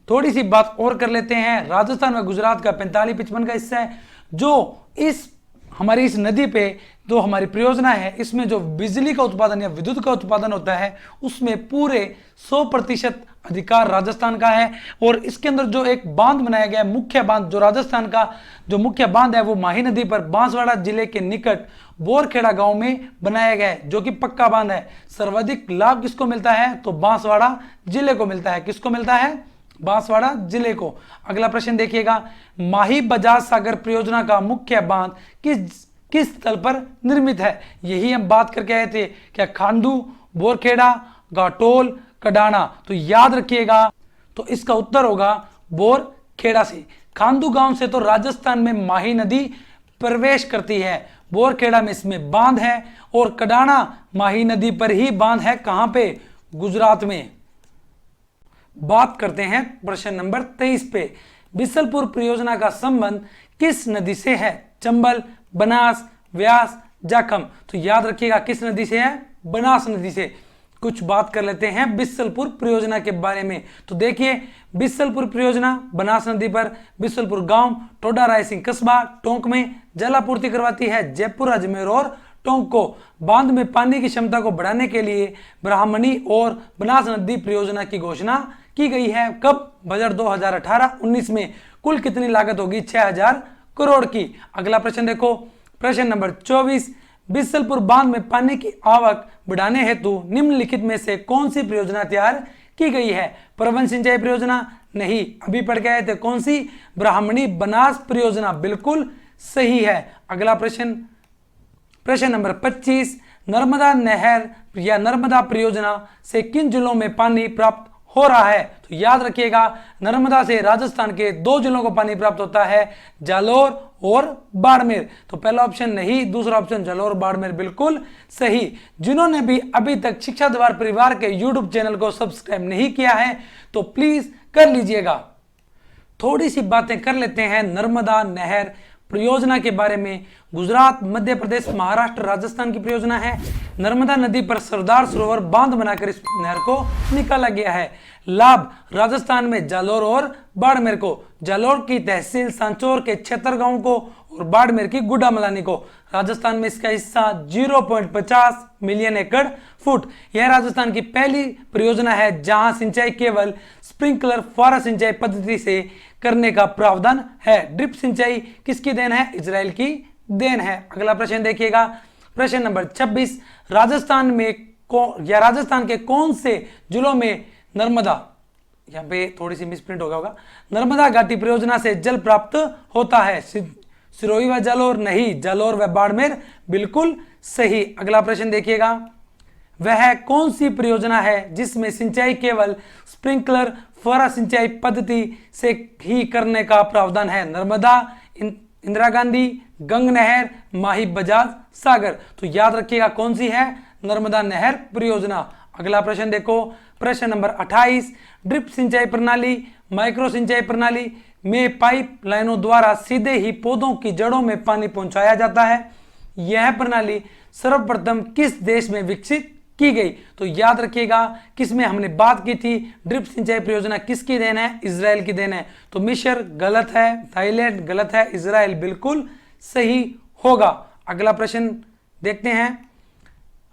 थोड़ी सी बात और कर लेते हैं। राजस्थान व गुजरात का 45-55 का हिस्सा है। जो इस हमारी इस नदी पे जो हमारी परियोजना है, इसमें जो बिजली का उत्पादन या विद्युत का उत्पादन होता है, उसमें पूरे 100% अधिकार राजस्थान का है। और इसके अंदर जो एक बांध बनाया गया है, मुख्य बांध, जो राजस्थान का जो मुख्य बांध है वो माही नदी पर बांसवाड़ा जिले के निकट बोरखेड़ा गांव में बनाया गया है, जो कि पक्का बांध है। सर्वाधिक लाभ किसको मिलता है? तो बांसवाड़ा जिले को मिलता है। किसको मिलता है? बांसवाड़ा जिले को। अगला प्रश्न देखिएगा, माही बजाज सागर परियोजना का मुख्य बांध किस स्थल पर निर्मित है? यही हम बात करके आए थे, क्या खांडू, बोरखेड़ा, घाटोल, कडाना? तो याद रखिएगा, तो इसका उत्तर होगा बोरखेड़ा से। खांडू गांव से तो राजस्थान में माही नदी प्रवेश करती है, बोरखेड़ा में इसमें बांध है, और कडाना माही नदी पर ही बांध है। कहां पे? गुजरात में। बात करते हैं प्रश्न नंबर 23 पे। बिसलपुर परियोजना का संबंध किस नदी से है? चंबल, बनास, व्यास, जाखम? तो याद रखिएगा किस नदी से है? बनास नदी से। कुछ बात कर लेते हैं बिसलपुर परियोजना के बारे में। तो देखिए, बिसलपुर परियोजना बनास नदी पर बिसलपुर गांव, टोडा रायसिंह कस्बा, टोंक में जलापूर्ति करवाती है जयपुर, अजमेर और टोंक को। बांध में पानी की क्षमता को बढ़ाने के लिए ब्राह्मणी और बनास नदी परियोजना की घोषणा की गई है। कब? बजट 2018-19 में। कुल कितनी लागत होगी? 6000 करोड़ की। अगला प्रश्न देखो, प्रश्न नंबर 24। बिसलपुर बांध में पानी की आवक बढ़ाने हेतु निम्नलिखित में से कौन सी परियोजना तैयार की गई है? प्रबंध सिंचाई परियोजना? नहीं, अभी पढ़ के आए थे। कौन सी? ब्राह्मणी बनास परियोजना, बिल्कुल सही है। अगला प्रश्न, प्रश्न नंबर 25। नर्मदा नहर या नर्मदा परियोजना से किन जिलों में पानी प्राप्त हो रहा है? तो याद रखिएगा, नर्मदा से राजस्थान के 2 जिलों को पानी प्राप्त होता है, जालोर और बाड़मेर। तो पहला ऑप्शन नहीं, दूसरा ऑप्शन जालोर बाड़मेर, बिल्कुल सही। जिन्होंने भी अभी तक शिक्षा द्वार परिवार के यूट्यूब चैनल को सब्सक्राइब नहीं किया है तो प्लीज कर लीजिएगा। थोड़ी सी बातें कर लेते हैं नर्मदा नहर परियोजना के बारे में। गुजरात, मध्य प्रदेश, महाराष्ट्र, राजस्थान की परियोजना है। नर्मदा नदी पर सरदार सरोवर बांध बनाकर इस नहर को निकाला गया है। लाभ राजस्थान में जालोर और बाड़मेर को, जालोर की तहसील सांचौर के 76 गांवों को और बाड़मेर की गुड्डामलानी को। राजस्थान में इसका हिस्सा 0.50 मिलियन एकड़ फुट। यह राजस्थान की पहली परियोजना है जहां सिंचाई केवल स्प्रिंकलर फुहारा सिंचाई पद्धति से करने का प्रावधान है। ड्रिप सिंचाई किसकी देन है? इजराइल की देन है। अगला प्रश्न देखिएगा, प्रश्न नंबर 26। राजस्थान के कौन से जिलों में नर्मदा, यहाँ पे थोड़ी सी मिसप्रिंट होगा, नर्मदा घाटी परियोजना से जल प्राप्त होता है? सिरोही व जालोर? नहीं, जालोर व बाड़मेर, बिल्कुल सही। अगला प्रश्न देखिएगा, वह कौन सी परियोजना है जिसमें सिंचाई केवल स्प्रिंकलर फुहारा सिंचाई पद्धति से ही करने का प्रावधान है? नर्मदा, इंदिरा गांधी, गंग नहर, माही बजाज सागर? तो याद रखिएगा कौन सी है? नर्मदा नहर परियोजना। अगला प्रश्न देखो, प्रश्न नंबर 28। ड्रिप सिंचाई प्रणाली, माइक्रो सिंचाई प्रणाली में पाइप लाइनों द्वारा सीधे ही पौधों की जड़ों में पानी पहुंचाया जाता है। यह प्रणाली सर्वप्रथम किस देश में विकसित की गई? तो याद रखिएगा किसमें हमने बात की थी, ड्रिप सिंचाई परियोजना किसकी देन है? इजराइल की देन है। तो मिस्र गलत है, थाईलैंड गलत है, इजराइल बिल्कुल सही होगा। अगला प्रश्न देखते हैं।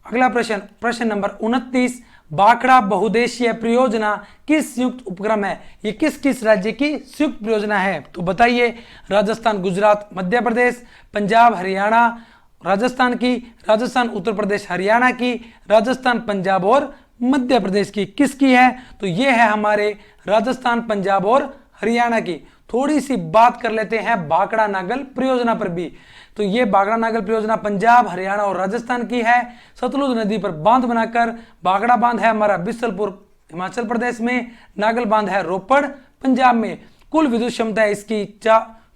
अगला प्रश्न, प्रश्न नंबर 29। भाखड़ा बहुउद्देशीय परियोजना किस संयुक्त उपक्रम है? ये किस किस राज्य की संयुक्त परियोजना है? तो बताइए। राजस्थान, गुजरात, मध्य प्रदेश, पंजाब, हरियाणा, राजस्थान की, राजस्थान, उत्तर प्रदेश, हरियाणा की, राजस्थान, पंजाब और मध्य प्रदेश की। किसकी है? तो ये है हमारे राजस्थान, पंजाब और हरियाणा की। थोड़ी सी बात कर लेते हैं भाखड़ा नागल परियोजना पर भी। तो ये भाखड़ा नागल परियोजना पंजाब, हरियाणा और राजस्थान की है। सतलुज नदी पर बांध बनाकर, भाखड़ा बांध है हमारा बिसलपुर हिमाचल प्रदेश में, नागल बांध है रोपड़ पंजाब में। कुल विद्युत क्षमता है इसकी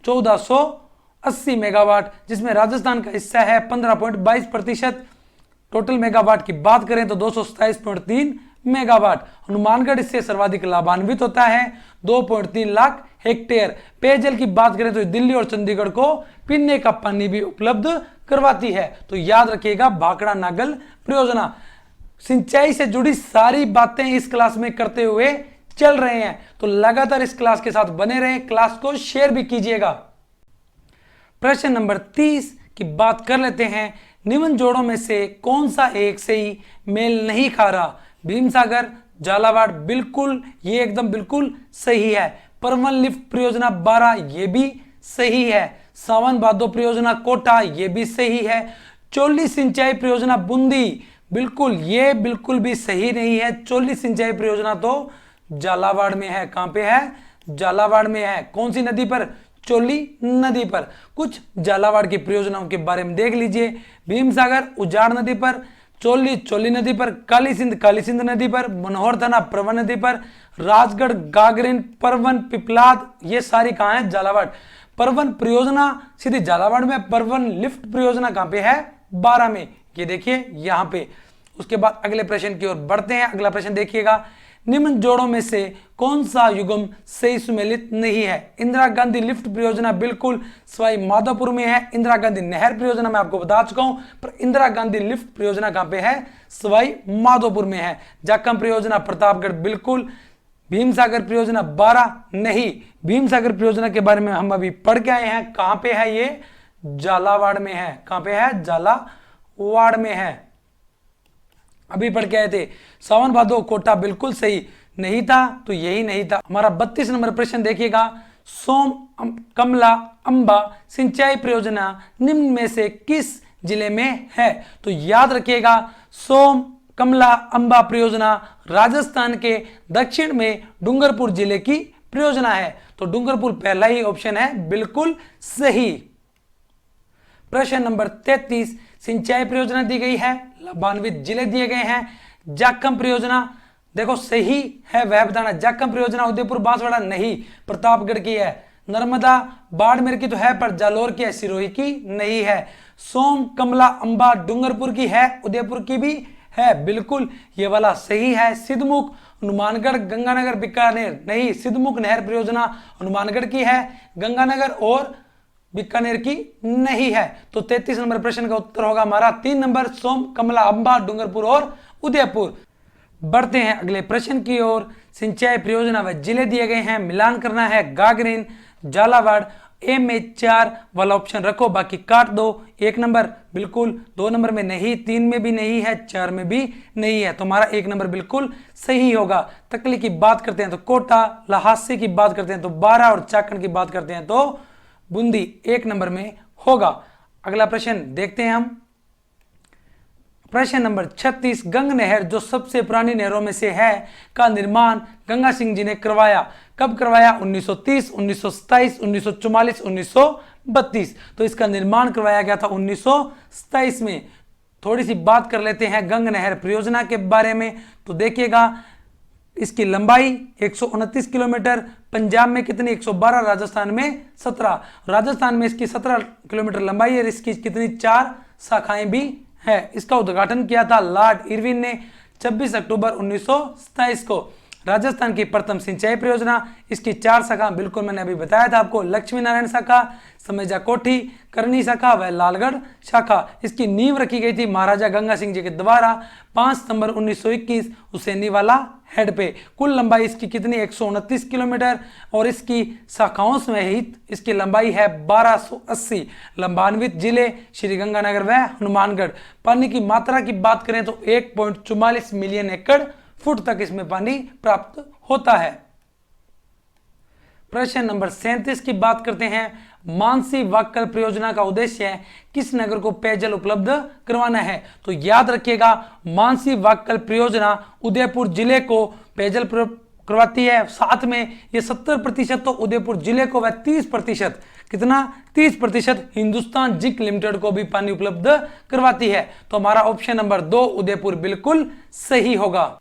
1480 मेगावाट, जिसमें राजस्थान का हिस्सा है 15.22%। टोटल मेगावाट की बात करें तो 227.3 मेगावाट। हनुमानगढ़ इससे सर्वाधिक लाभान्वित होता है, 2.3 लाख हेक्टेयर। पेयजल की बात करें तो दिल्ली और चंडीगढ़ को पीने का पानी भी उपलब्ध करवाती है। तो याद रखिएगा भाखड़ा नागल परियोजना। सिंचाई से जुड़ी सारी बातें इस क्लास में करते हुए चल रहे हैं तो लगातार इस क्लास के साथ बने रहें, क्लास को शेयर भी कीजिएगा। प्रश्न नंबर 30 की बात कर लेते हैं। निम्न जोड़ों में से कौन सा एक से ही मेल नहीं खा रहा? भीमसागर, झालावाड़, बिल्कुल ये एकदम बिल्कुल सही है। परवन लिफ्ट परियोजना 12 ये भी सही है। सावन भादो परियोजना कोटा ये भी सही है। चोली सिंचाई परियोजना बूंदी, बिल्कुल ये बिल्कुल भी सही नहीं है। चोली सिंचाई परियोजना तो झालावाड़ में है। कहां पे है? झालावाड़ में है। कौन सी नदी पर? चोली नदी पर। कुछ झालावाड़ की परियोजनाओं के बारे में देख लीजिए। भीमसागर उजाड़ नदी पर, चोली नदी पर, काली सिंध नदी पर, मनोहर थाना परवन नदी पर, राजगढ़, गागरिन, परवन, पिपलाद, ये सारी कहां है? झालावाड़। परवन परियोजना सीधी झालावाड़ में। परवन लिफ्ट परियोजना कहां पे है? 12 में। ये देखिए यहां पे। उसके बाद अगले प्रश्न की ओर बढ़ते हैं। अगला प्रश्न देखिएगा। निम्न जोड़ों में से कौन सा युग्म सही सुमेलित नहीं है? इंदिरा गांधी लिफ्ट परियोजना बिल्कुल सवाई माधोपुर में है। इंदिरा गांधी नहर परियोजना मैं आपको बता चुका हूं, पर इंदिरा गांधी लिफ्ट परियोजना कहां पे है? सवाई माधोपुर में है। जाखम परियोजना प्रतापगढ़ बिल्कुल। भीमसागर परियोजना 12 नहीं। भीमसागर परियोजना के बारे में हम अभी पढ़ के आए हैं। कहां पे है ये? झालावाड़ में है। कहां पे है? झालावाड़ में है, अभी पढ़ के आए थे। सावन भादो कोटा बिल्कुल सही नहीं था, तो यही नहीं था। हमारा 32 नंबर प्रश्न देखिएगा। सोम कमला अंबा सिंचाई परियोजना निम्न में से किस जिले में है? तो याद रखिएगा, सोम कमला अंबा परियोजना राजस्थान के दक्षिण में डूंगरपुर जिले की परियोजना है। तो डूंगरपुर पहला ही ऑप्शन है बिल्कुल सही। प्रश्न नंबर 33 सिंचाई परियोजना दी गई है, लाभान्वित जिले दिए गए हैं। जाखम परियोजना देखो सही है, वह बताना। जाखम परियोजना उदयपुर बांसवाड़ा नहीं, प्रतापगढ़ की है। नर्मदा बाड़मेर की तो है, पर जालोर की है, सिरोही की नहीं है। सोम कमला अंबा डूंगरपुर की है, उदयपुर की भी है, बिल्कुल ये वाला सही है। सिद्धमुख हनुमानगढ़ गंगानगर बीकानेर नहीं, सिद्धमुख नहर परियोजना हनुमानगढ़ की है, गंगानगर और बीकानेर की नहीं है। तो 33 नंबर प्रश्न का उत्तर होगा हमारा 3 नंबर, सोम कमला अंबा डूंगरपुर और उदयपुर। बढ़ते हैं अगले प्रश्न की ओर। सिंचाई परियोजना व जिले दिए गए हैं, मिलान करना है। गागरिन, झालावाड़, ए में 4 वाला ऑप्शन रखो, बाकी काट दो। 1 नंबर बिल्कुल, 2 नंबर में नहीं, 3 में भी नहीं है, 4 में भी नहीं है, तो हमारा 1 नंबर बिल्कुल सही होगा। तकली की बात करते हैं तो कोटा, लहासी की बात करते हैं तो 12 और चाकण की बात करते हैं तो बूंदी 1 नंबर में होगा। अगला प्रश्न देखते हैं हम। प्रश्न नंबर 36 गंग नहर जो सबसे पुरानी नहरों में से है का निर्माण गंगा सिंह जी ने करवाया। कब करवाया? 1930, 1927, 1944, 1932। तो इसका निर्माण करवाया गया था 1927 में। थोड़ी सी बात कर लेते हैं गंग नहर परियोजना के बारे में। तो देखिएगा, इसकी लंबाई 129 किलोमीटर, पंजाब में कितनी? 112, राजस्थान में 17। राजस्थान में इसकी 17 किलोमीटर लंबाई है। इसकी कितनी? 4 शाखाएं भी है। इसका उद्घाटन किया था लॉर्ड इरविन ने 26 अक्टूबर 1927 को। राजस्थान की प्रथम सिंचाई परियोजना, इसकी 4 शाखा बिल्कुल मैंने अभी बताया था आपको। लक्ष्मी नारायण शाखा, समेजा कोठी, करनी शाखा व लालगढ़ शाखा। इसकी नींव रखी गई थी महाराजा गंगा सिंह जी के द्वारा 5 सितंबर 1921 हुसैनी वाला हेड पे। कुल लंबाई इसकी कितनी? 129 किलोमीटर और इसकी शाखाओं सहित इसकी लंबाई है 1280। लंबान्वित जिले श्री गंगानगर व हनुमानगढ़। पानी की मात्रा की बात करें तो 1.44 मिलियन एकड़ फुट तक इसमें पानी प्राप्त होता है। प्रश्न नंबर 37 की बात करते हैं। मानसी वाक्कल परियोजना का उद्देश्य है किस नगर को पेयजल उपलब्ध करवाना है? तो याद रखिएगा, मानसी वाक्कल परियोजना उदयपुर जिले को पेयजल करवाती है। साथ में ये 70% तो उदयपुर जिले को व 30%, कितना? 30% हिंदुस्तान जिंक लिमिटेड को भी पानी उपलब्ध करवाती है। तो हमारा ऑप्शन नंबर 2 उदयपुर बिल्कुल सही होगा।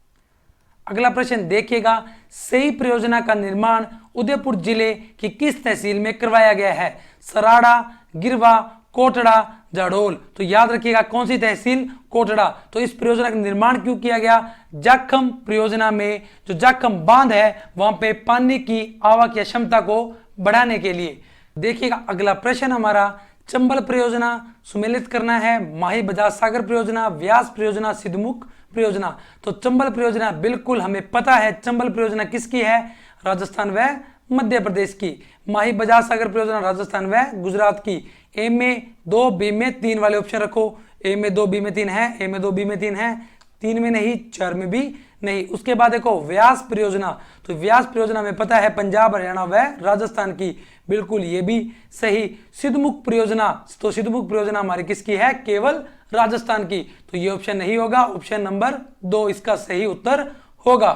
अगला प्रश्न देखिएगा, सही परियोजना का निर्माण उदयपुर जिले की किस तहसील में करवाया गया है? सराड़ा, गिरवा, कोटड़ा, जाडोल। तो याद रखिएगा कौन सी तहसील? कोटड़ा। तो इस परियोजना का निर्माण क्यों किया गया? जाखम परियोजना में जो जाखम बांध है वहां पे पानी की आवक या क्षमता को बढ़ाने के लिए। देखिएगा अगला प्रश्न हमारा चंबल परियोजना सुमेलित करना है, माही बजाज सागर परियोजना, व्यास परियोजना, सिद्धमुख परियोजना। तो चंबल परियोजना बिल्कुल हमें पता है, चंबल परियोजना किसकी है, राजस्थान व मध्य प्रदेश की। माही बजाज सागर परियोजना राजस्थान व गुजरात की। ए में 2, बी में 3 वाले ऑप्शन रखो। ए में 2, बी में 3 है, ए में 2, बी में 3 है, 3 में नहीं, 4 में भी नहीं। उसके बाद देखो व्यास परियोजना, तो व्यास परियोजना में पता है पंजाब हरियाणा व राजस्थान की, बिल्कुल ये भी सही। सिद्धमुख परियोजना, तो सिद्धमुख परियोजना हमारी किसकी है, केवल राजस्थान की, तो ये ऑप्शन नहीं होगा, ऑप्शन नंबर 2 इसका सही उत्तर होगा।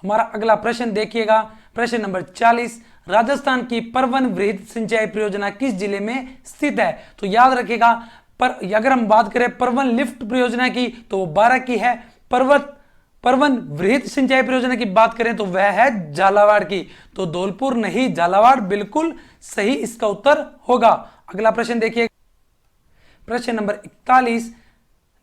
हमारा अगला प्रश्न देखिएगा, प्रश्न नंबर 40, राजस्थान की परवन वृहद सिंचाई परियोजना किस जिले में स्थित है। तो याद रखिएगा, पर अगर हम बात करें परवन लिफ्ट परियोजना की तो वो 12 की है। परवन वृहद सिंचाई परियोजना की बात करें तो वह है झालावाड़ की, तो धौलपुर नहीं झालावाड़ बिल्कुल सही इसका उत्तर होगा। अगला प्रश्न देखिए, प्रश्न नंबर 41,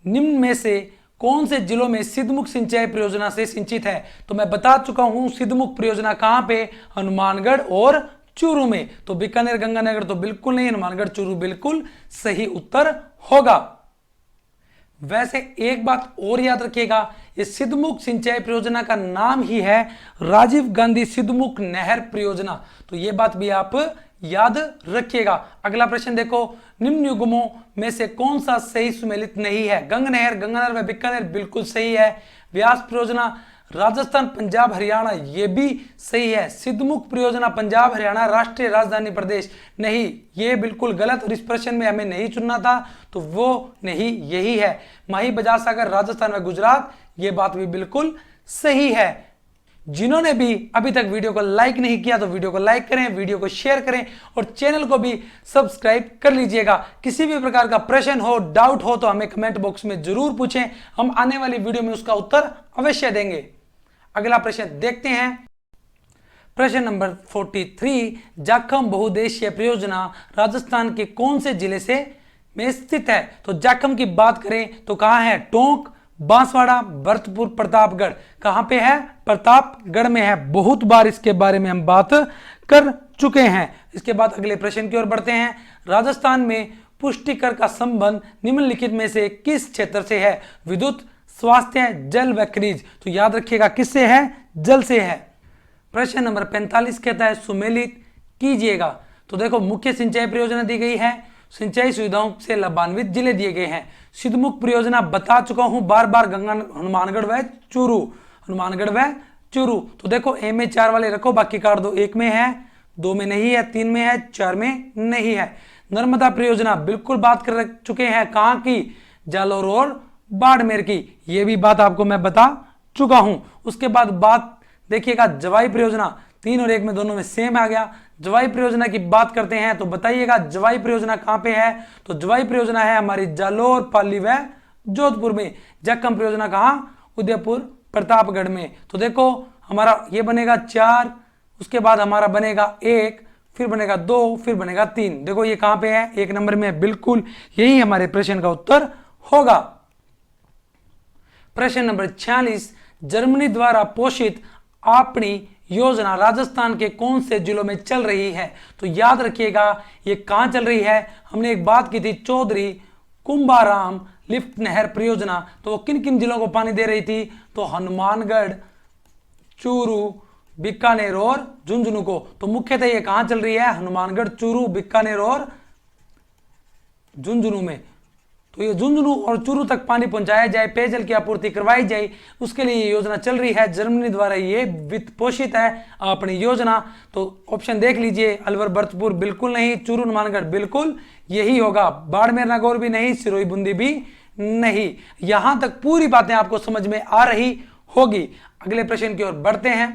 निम्न में से कौन से जिलों में सिद्धमुख सिंचाई परियोजना से सिंचित है। तो मैं बता चुका हूं सिद्धमुख परियोजना कहां पे, हनुमानगढ़ और चूरू में। तो बीकानेर गंगानगर तो बिल्कुल नहीं, हनुमानगढ़ चूरू बिल्कुल सही उत्तर होगा। वैसे एक बात और याद रखिएगा, ये सिद्धमुख सिंचाई परियोजना का नाम ही है राजीव गांधी सिद्धमुख नहर परियोजना, तो ये बात भी आप याद रखिएगा। अगला प्रश्न देखो, निम्न युग्मों में से कौन सा सही सुमेलित नहीं है। गंगनहर, गंगानगर व बीकानेर बिल्कुल सही है। व्यास परियोजना राजस्थान पंजाब हरियाणा ये भी सही है। सिद्धमुख परियोजना पंजाब हरियाणा राष्ट्रीय राजधानी प्रदेश नहीं, ये बिल्कुल गलत, और इस प्रश्न में हमें नहीं चुनना था, तो वो नहीं, यही है। माही बजाज सागर राजस्थान व गुजरात, ये बात भी बिल्कुल सही है। जिन्होंने भी अभी तक वीडियो को लाइक नहीं किया तो वीडियो को लाइक करें, वीडियो को शेयर करें और चैनल को भी सब्सक्राइब कर लीजिएगा। किसी भी प्रकार का प्रश्न हो, डाउट हो तो हमें कमेंट बॉक्स में जरूर पूछें, हम आने वाली वीडियो में उसका उत्तर अवश्य देंगे। अगला प्रश्न देखते हैं, प्रश्न नंबर 43, जाखम बहुउद्देशीय परियोजना राजस्थान के कौन से जिले से में स्थित है। तो जाखम की बात करें तो कहां है, टोंक, बांसवाड़ा, भरतपुर, प्रतापगढ़। कहां पे है, प्रतापगढ़ में है। बहुत बार इसके बारे में हम बात कर चुके हैं। इसके बाद अगले प्रश्न की ओर बढ़ते हैं, राजस्थान में पुष्टिकर का संबंध निम्नलिखित में से किस क्षेत्र से है। विद्युत, स्वास्थ्य, जल व खनिज। तो याद रखिएगा किससे है, जल से है। प्रश्न नंबर 45 कहता है सुमेलित कीजिएगा। तो देखो मुख्य सिंचाई परियोजना दी गई है, सिंचाई सुविधाओं से लाभान्वित जिले दिए गए हैं। सिद्धमुख परियोजना बता चुका हूं बार बार, हनुमानगढ़ व चूरू, हनुमानगढ़ व चूरू। तो देखो ए में 4 वाले रखो, बाकी काट दो। 1 में है, 2 में नहीं है, 3 में है, 4 में नहीं है। नर्मदा परियोजना बिल्कुल बात कर चुके हैं, कहां की, जालोर और बाड़मेर की, ये भी बात आपको मैं बता चुका हूं। उसके बाद बात देखिएगा जवाई परियोजना, 3 और 1 में दोनों में सेम आ गया। जवाई परियोजना की बात करते हैं तो बताइएगा जवाई परियोजना कहां पे है। तो जवाई परियोजना है हमारी जालोर, पाली व जोधपुर में। जाखम परियोजना कहां, उदयपुर, प्रतापगढ़ में। तो देखो हमारा ये बनेगा 4, उसके बाद हमारा बनेगा 1, फिर बनेगा 2, फिर बनेगा 3। देखो ये कहां पे है, 1 नंबर में, बिल्कुल यही हमारे प्रश्न का उत्तर होगा। प्रश्न नंबर 46, जर्मनी द्वारा पोषित अपनी योजना राजस्थान के कौन से जिलों में चल रही है। तो याद रखिएगा ये कहां चल रही है, हमने एक बात की थी चौधरी कुंभाराम लिफ्ट नहर परियोजना, तो वो किन किन जिलों को पानी दे रही थी, तो हनुमानगढ़, चूरू, बीकानेर और झुंझुनू को। तो मुख्यतः ये कहां चल रही है, हनुमानगढ़, चूरू, बीकानेर और झुंझुनू में। तो ये झुंझुनू और चूरू तक पानी पहुंचाया जाए, पेयजल की आपूर्ति करवाई जाए, उसके लिए ये योजना चल रही है। जर्मनी द्वारा ये वित्त पोषित है अपनी योजना। तो ऑप्शन देख लीजिए, अलवर, भरतपुर बिल्कुल नहीं, चूरू, हनुमानगढ़ बिल्कुल यही होगा, बाड़मेर, नागौर भी नहीं, सिरोही, बूंदी भी नहीं। यहां तक पूरी बातें आपको समझ में आ रही होगी। अगले प्रश्न की ओर बढ़ते हैं,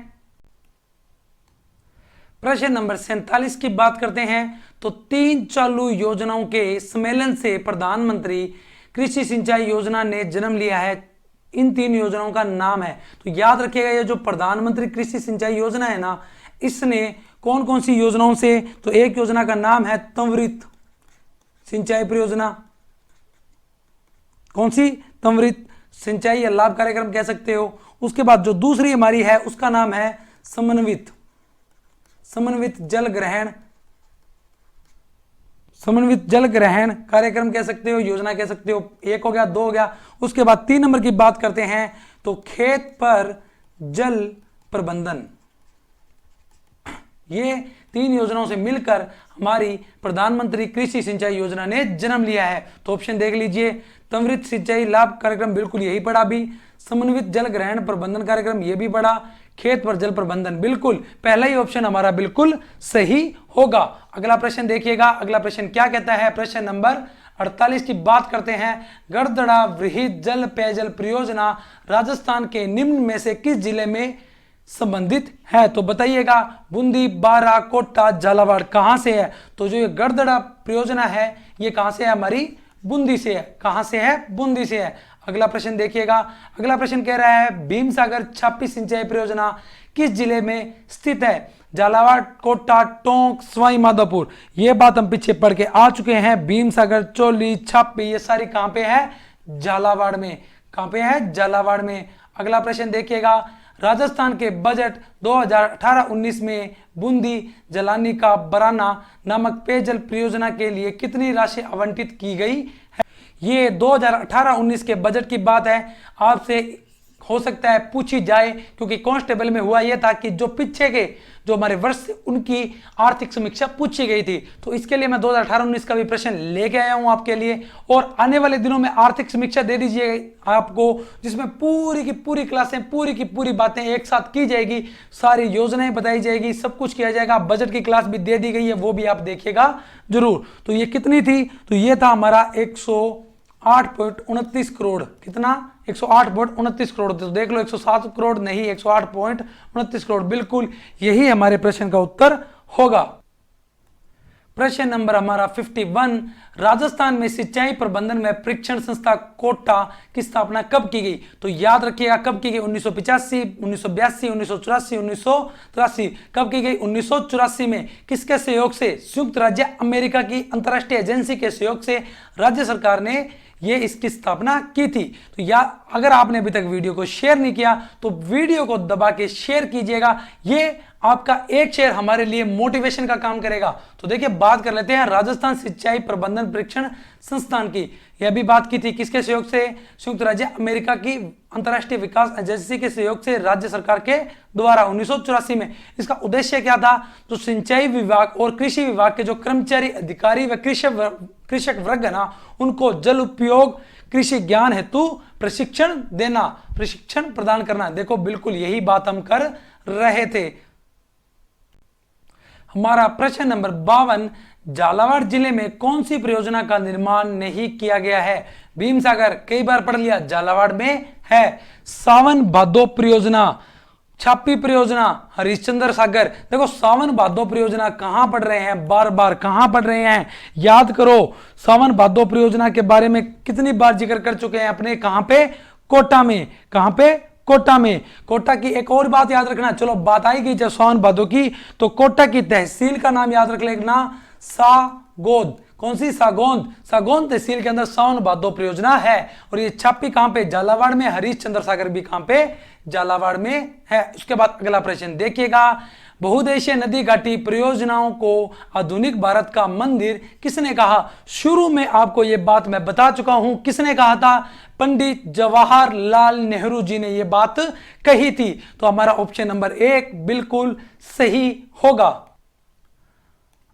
प्रश्न नंबर 47 की बात करते हैं। तो 3 चालू योजनाओं के सम्मेलन से प्रधानमंत्री कृषि सिंचाई योजना ने जन्म लिया है, इन 3 योजनाओं का नाम है। तो याद रखिएगा ये जो प्रधानमंत्री कृषि सिंचाई योजना है ना, इसने कौन कौन सी योजनाओं से, तो एक योजना का नाम है त्वरित सिंचाई परियोजना। कौन सी, त्वरित सिंचाई या लाभ कार्यक्रम कह सकते हो। उसके बाद जो दूसरी हमारी है उसका नाम है समन्वित जल ग्रहण समन्वित जल ग्रहण कार्यक्रम कह सकते हो, योजना कह सकते हो। एक हो गया, दो हो गया। उसके बाद 3 नंबर की बात करते हैं तो खेत पर जल प्रबंधन। ये 3 योजनाओं से मिलकर हमारी प्रधानमंत्री कृषि सिंचाई योजना ने जन्म लिया है। तो ऑप्शन देख लीजिए, त्वरित सिंचाई लाभ कार्यक्रम बिल्कुल यही पढ़ा भी, समन्वित जल ग्रहण प्रबंधन कार्यक्रम ये भी पढ़ा, खेत पर जल प्रबंधन बिल्कुल पहला ही ऑप्शन हमारा बिल्कुल सही होगा। अगला प्रश्न देखिएगा, अगला प्रश्न क्या कहता है। प्रश्न नंबर 48 की बात करते हैं। गड़दड़ा वृहद जल पेयजल परियोजना राजस्थान के निम्न में से किस जिले में संबंधित है? तो बताइएगा, बूंदी, बारा, कोटा, झालावाड़ कहां से है? तो जो ये गड़दड़ा परियोजना है ये कहां से है? हमारी बूंदी से है। कहां से है? बूंदी से है। अगला प्रश्न देखिएगा, अगला प्रश्न कह रहा है भीम सागर छापी सिंचाई परियोजना किस जिले में स्थित है? झालावाड़, कोटा, टोंक, सवाई माधोपुर। ये बात हम पीछे पढ़ के आ चुके हैं। भीम सागर, चोली, छापी ये सारी कहां पे है? झालावाड़ में। कहां पे है? झालावाड़ में। अगला प्रश्न देखिएगा, राजस्थान के बजट 2018-19 में बूंदी जलानी का बराना नामक पेयजल परियोजना के लिए कितनी राशि आवंटित की गई है? ये 2018-19 के बजट की बात है। आपसे हो सकता है पूछी जाए, क्योंकि कांस्टेबल में हुआ यह था कि जो पीछे के जो हमारे वर्ष उनकी आर्थिक समीक्षा पूछी गई थी। तो इसके लिए मैं 2018-19 का भी प्रश्न लेके आया हूं आपके लिए, और आने वाले दिनों में आर्थिक समीक्षा दे दीजिए आपको, जिसमें पूरी की पूरी क्लासें, पूरी की पूरी बातें एक साथ की जाएगी, सारी योजनाएं बताई जाएगी, सब कुछ किया जाएगा। बजट की क्लास भी दे दी गई है, वो भी आप देखिएगा जरूर। तो ये कितनी थी? तो ये था हमारा 108.29 करोड़। कितना? 108.29 करोड़। तो देख लो, 107 करोड़ नहीं, 108.29 करोड़। बिल्कुल यही हमारे प्रश्न का उत्तर होगा। प्रश्न नंबर हमारा 51, राजस्थान में सिंचाई प्रबंधन में प्रशिक्षण संस्था कोटा की स्थापना कब की गई? तो याद रखिएगा कब की गई? 1985, 1982, 1984, 1983। कब की गई? 1984 में। किसके सहयोग से? संयुक्त राज्य अमेरिका की अंतर्राष्ट्रीय एजेंसी के सहयोग से राज्य सरकार ने ये इसकी स्थापना की थी। तो या अगर आपने अभी तक वीडियो को शेयर नहीं किया तो वीडियो को दबा के शेयर कीजिएगा। ये आपका एक शेयर हमारे लिए मोटिवेशन का काम करेगा। तो देखिए, बात कर लेते हैं राजस्थान सिंचाई प्रबंधन प्रशिक्षण संस्थान की। यह भी बात की थी किसके सहयोग से? संयुक्त राज्य अमेरिका की अंतर्राष्ट्रीय विकास एजेंसी के सहयोग से राज्य सरकार के द्वारा 1984 में। इसका उद्देश्य क्या था? तो सिंचाई विभाग और कृषि विभाग के जो कर्मचारी, अधिकारी व कृषक वर्ग है ना, उनको जल उपयोग कृषि ज्ञान हेतु प्रशिक्षण देना, प्रशिक्षण प्रदान करना। देखो, बिल्कुल यही बात हम कर रहे थे। हमारा प्रश्न नंबर 52, झालावाड़ जिले में कौन सी परियोजना का निर्माण नहीं किया गया है? भीम सागर कई बार पढ़ लिया, झालावाड़ में है। सावन भादो परियोजना, छापी परियोजना, हरिश्चंद्र सागर। देखो, सावन भादो परियोजना कहां पढ़ रहे हैं? बार बार कहां पढ़ रहे हैं? याद करो, सावन भादो परियोजना के बारे में कितनी बार जिक्र कर चुके हैं अपने। कहां पे? कोटा में। कहां पे? कोटा में। कोटा की एक और बात याद रखना, चलो बात आई गई जब सावन भादो की, तो कोटा की तहसील का नाम याद रख लेना, सागोंद। कौन सी? सागोंद। सागोंद तहसील के अंदर सावन भादो परियोजना है। और ये छापी कहां पे? झालावाड़ में। हरिश्चंद्र सागर भी कहां पे? झालावाड़ में है। उसके बाद अगला प्रश्न देखिएगा, बहुउद्देशीय नदी घाटी परियोजनाओं को आधुनिक भारत का मंदिर किसने कहा? शुरू में आपको यह बात मैं बता चुका हूं, किसने कहा था? पंडित जवाहरलाल नेहरू जी ने यह बात कही थी। तो हमारा ऑप्शन नंबर 1 बिल्कुल सही होगा।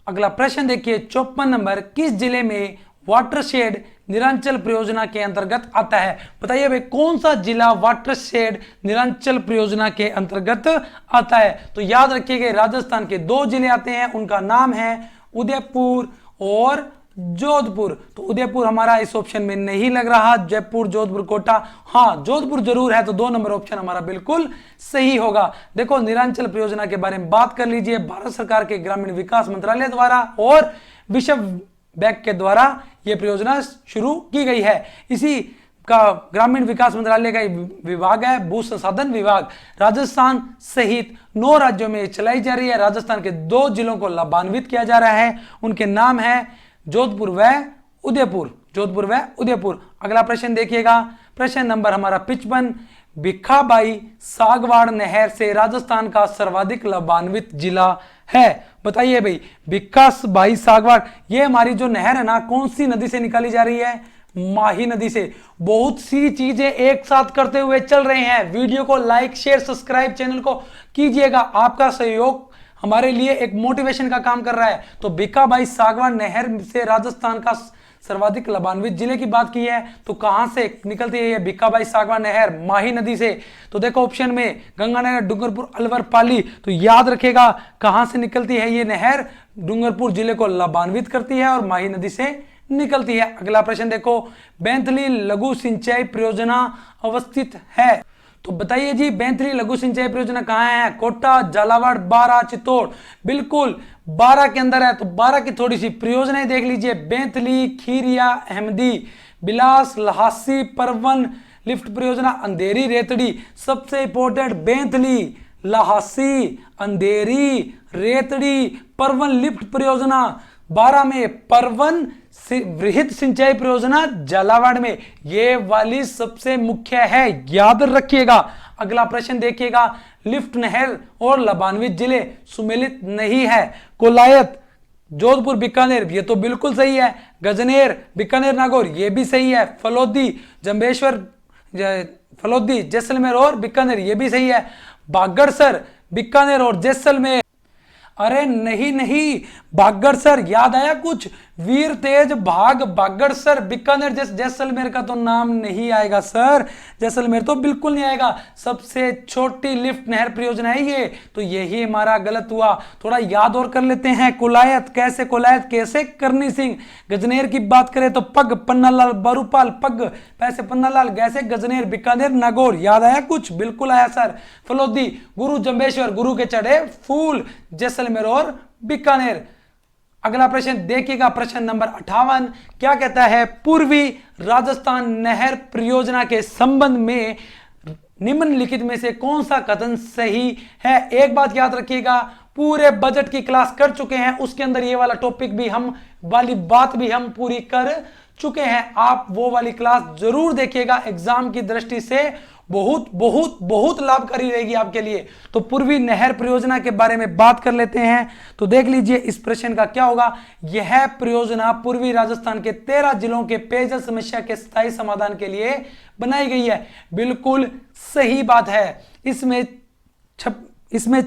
अगला प्रश्न देखिए, 54 नंबर, किस जिले में वाटरशेड निरांचल परियोजना के अंतर्गत आता है? बताइए भाई, कौन सा जिला वाटरशेड निरांचल परियोजना के अंतर्गत आता है? तो याद रखिएगा, राजस्थान के 2 जिले आते हैं, उनका नाम है उदयपुर और जोधपुर। तो उदयपुर हमारा इस ऑप्शन में नहीं लग रहा, जयपुर, जोधपुर, कोटा। हाँ, जोधपुर जरूर है, तो 2 नंबर ऑप्शन हमारा बिल्कुल सही होगा। देखो, निरांचल परियोजना के बारे में बात कर लीजिए। भारत सरकार के ग्रामीण विकास मंत्रालय द्वारा और विश्व बैंक के द्वारा यह परियोजना शुरू की गई है। इसी का ग्रामीण विकास मंत्रालय का विभाग है भू संसाधन विभाग। राजस्थान सहित 9 राज्यों में चलाई जा रही है। राजस्थान के 2 जिलों को लाभान्वित किया जा रहा है, उनके नाम है जोधपुर व उदयपुर। जोधपुर व उदयपुर। अगला प्रश्न देखिएगा, प्रश्न नंबर हमारा 55, भिखाबाई सागवाड़ नहर से राजस्थान का सर्वाधिक लाभान्वित जिला है? बताइए भाई। विकास भाई सागवान, ये हमारी जो नहर है ना, कौन सी नदी से निकाली जा रही है? माही नदी से। बहुत सी चीजें एक साथ करते हुए चल रहे हैं। वीडियो को लाइक शेयर सब्सक्राइब चैनल को कीजिएगा, आपका सहयोग हमारे लिए एक मोटिवेशन का काम कर रहा है। तो भिक्खा भाई सागवान नहर से राजस्थान का सर्वाधिक लाभान्वित जिले की बात की है, तो कहां से निकलती है ये भिक्खा भाई सागवान नहर? माही नदी से। तो देखो ऑप्शन में गंगानगर, डूंगरपुर, अलवर, पाली। तो याद रखेगा कहां से निकलती है ये नहर? डूंगरपुर जिले को लाभान्वित करती है और माही नदी से निकलती है। अगला प्रश्न देखो, बैंतली लघु सिंचाई परियोजना अवस्थित है? तो बताइए जी, बैंतली लघु सिंचाई परियोजना कहां है? कोटा, झालावाड़, बारा, चित्तौड़। बिल्कुल बारा के अंदर है। तो बारा की थोड़ी सी परियोजनाएं देख लीजिए। बैंतली, खीरिया, अहमदी, बिलास, लहासी, परवन लिफ्ट परियोजना, अंधेरी, रेतड़ी। सबसे इंपॉर्टेंट, बैंतली, लहासी, अंधेरी, रेतड़ी, परवन लिफ्ट परियोजना। बारा में परवन वृहद सिंचाई परियोजना, झालावाड़ में ये वाली सबसे मुख्य है, याद रखिएगा। अगला प्रश्न देखिएगा, लिफ्ट नहर और लाभान्वित जिले सुमेलित नहीं है। कोलायत, जोधपुर, बीकानेर, ये तो बिल्कुल सही है। गजनेर, बीकानेर, नागौर, ये भी सही है। फलोदी, जंबेश्वर, फलोदी, जैसलमेर और बीकानेर, ये भी सही है। बागड़सर, बीकानेर और जैसलमेर। अरे नहीं नहीं, बागड़सर, याद आया कुछ? वीर तेज भाग बागड़सर, बीकानेर, जैसलमेर का तो नाम नहीं आएगा सर। जैसलमेर तो बिल्कुल नहीं आएगा। सबसे छोटी लिफ्ट नहर परियोजना है ये। तो यही हमारा गलत हुआ। थोड़ा याद और कर लेते हैं। कोलायत, कैसे कोलायत? कैसे? करनी सिंह। गजनेर की बात करें तो पग, पन्नालाल, बारूपाल, पग, पैसे पन्नालाल, कैसे? गजनेर, बीकानेर, नागौर। याद आया कुछ? बिल्कुल आया सर। फलोदी, गुरु जंबेश्वर, गुरु के चढ़े फूल, जैसलमेर और बीकानेर। अगला प्रश्न देखिएगा, प्रश्न नंबर 58 क्या कहता है? पूर्वी राजस्थान नहर परियोजना के संबंध में निम्नलिखित में से कौन सा कथन सही है? एक बात याद रखिएगा, पूरे बजट की क्लास कर चुके हैं, उसके अंदर ये वाला टॉपिक भी हम वाली बात भी हम पूरी कर चुके हैं। आप वो वाली क्लास जरूर देखिएगा, एग्जाम की दृष्टि से बहुत बहुत बहुत लाभकारी रहेगी आपके लिए। तो पूर्वी नहर परियोजना के बारे में बात कर लेते हैं। तो देख लीजिए इस प्रश्न का क्या होगा। यह परियोजना पूर्वी राजस्थान के 13 जिलों के पेयजल समस्या के स्थायी समाधान के लिए बनाई गई है। बिल्कुल सही बात है। इसमें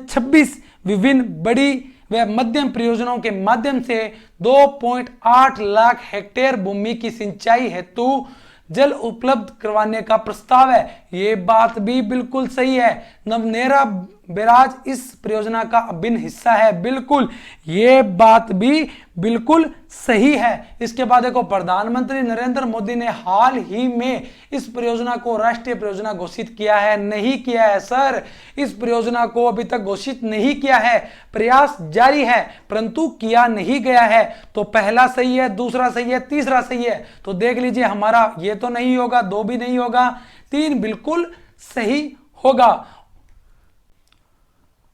26 विभिन्न बड़ी व मध्यम परियोजनाओं के माध्यम से 2.8 लाख हेक्टेयर भूमि की सिंचाई हेतु जल उपलब्ध करवाने का प्रस्ताव है। ये बात भी बिल्कुल सही है। नवनेरा बैराज इस परियोजना का अभिन्न हिस्सा है। बिल्कुल, ये बात भी बिल्कुल सही है। इसके बाद देखो, प्रधानमंत्री नरेंद्र मोदी ने हाल ही में इस परियोजना को राष्ट्रीय परियोजना घोषित किया है। नहीं किया है सर, इस परियोजना को अभी तक घोषित नहीं किया है। प्रयास जारी है परंतु किया नहीं गया है। तो पहला सही है, दूसरा सही है, तीसरा सही है। तो देख लीजिए, हमारा ये तो नहीं होगा, 2 भी नहीं होगा, 3 बिल्कुल सही होगा।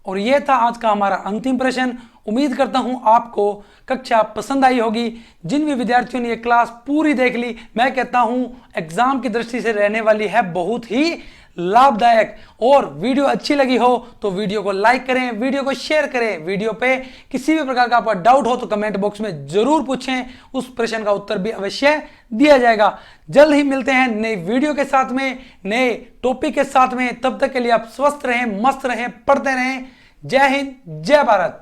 और यह था आज का हमारा अंतिम प्रश्न। उम्मीद करता हूं आपको कक्षा पसंद आई होगी। जिन भी विद्यार्थियों ने यह क्लास पूरी देख ली, मैं कहता हूं एग्जाम की दृष्टि से रहने वाली है बहुत ही लाभदायक। और वीडियो अच्छी लगी हो तो वीडियो को लाइक करें, वीडियो को शेयर करें। वीडियो पे किसी भी प्रकार का आपका डाउट हो तो कमेंट बॉक्स में जरूर पूछें, उस प्रश्न का उत्तर भी अवश्य दिया जाएगा। जल्द ही मिलते हैं नई वीडियो के साथ में, नए टॉपिक के साथ में। तब तक के लिए आप स्वस्थ रहें, मस्त रहें, पढ़ते रहें। जय हिंद, जय भारत।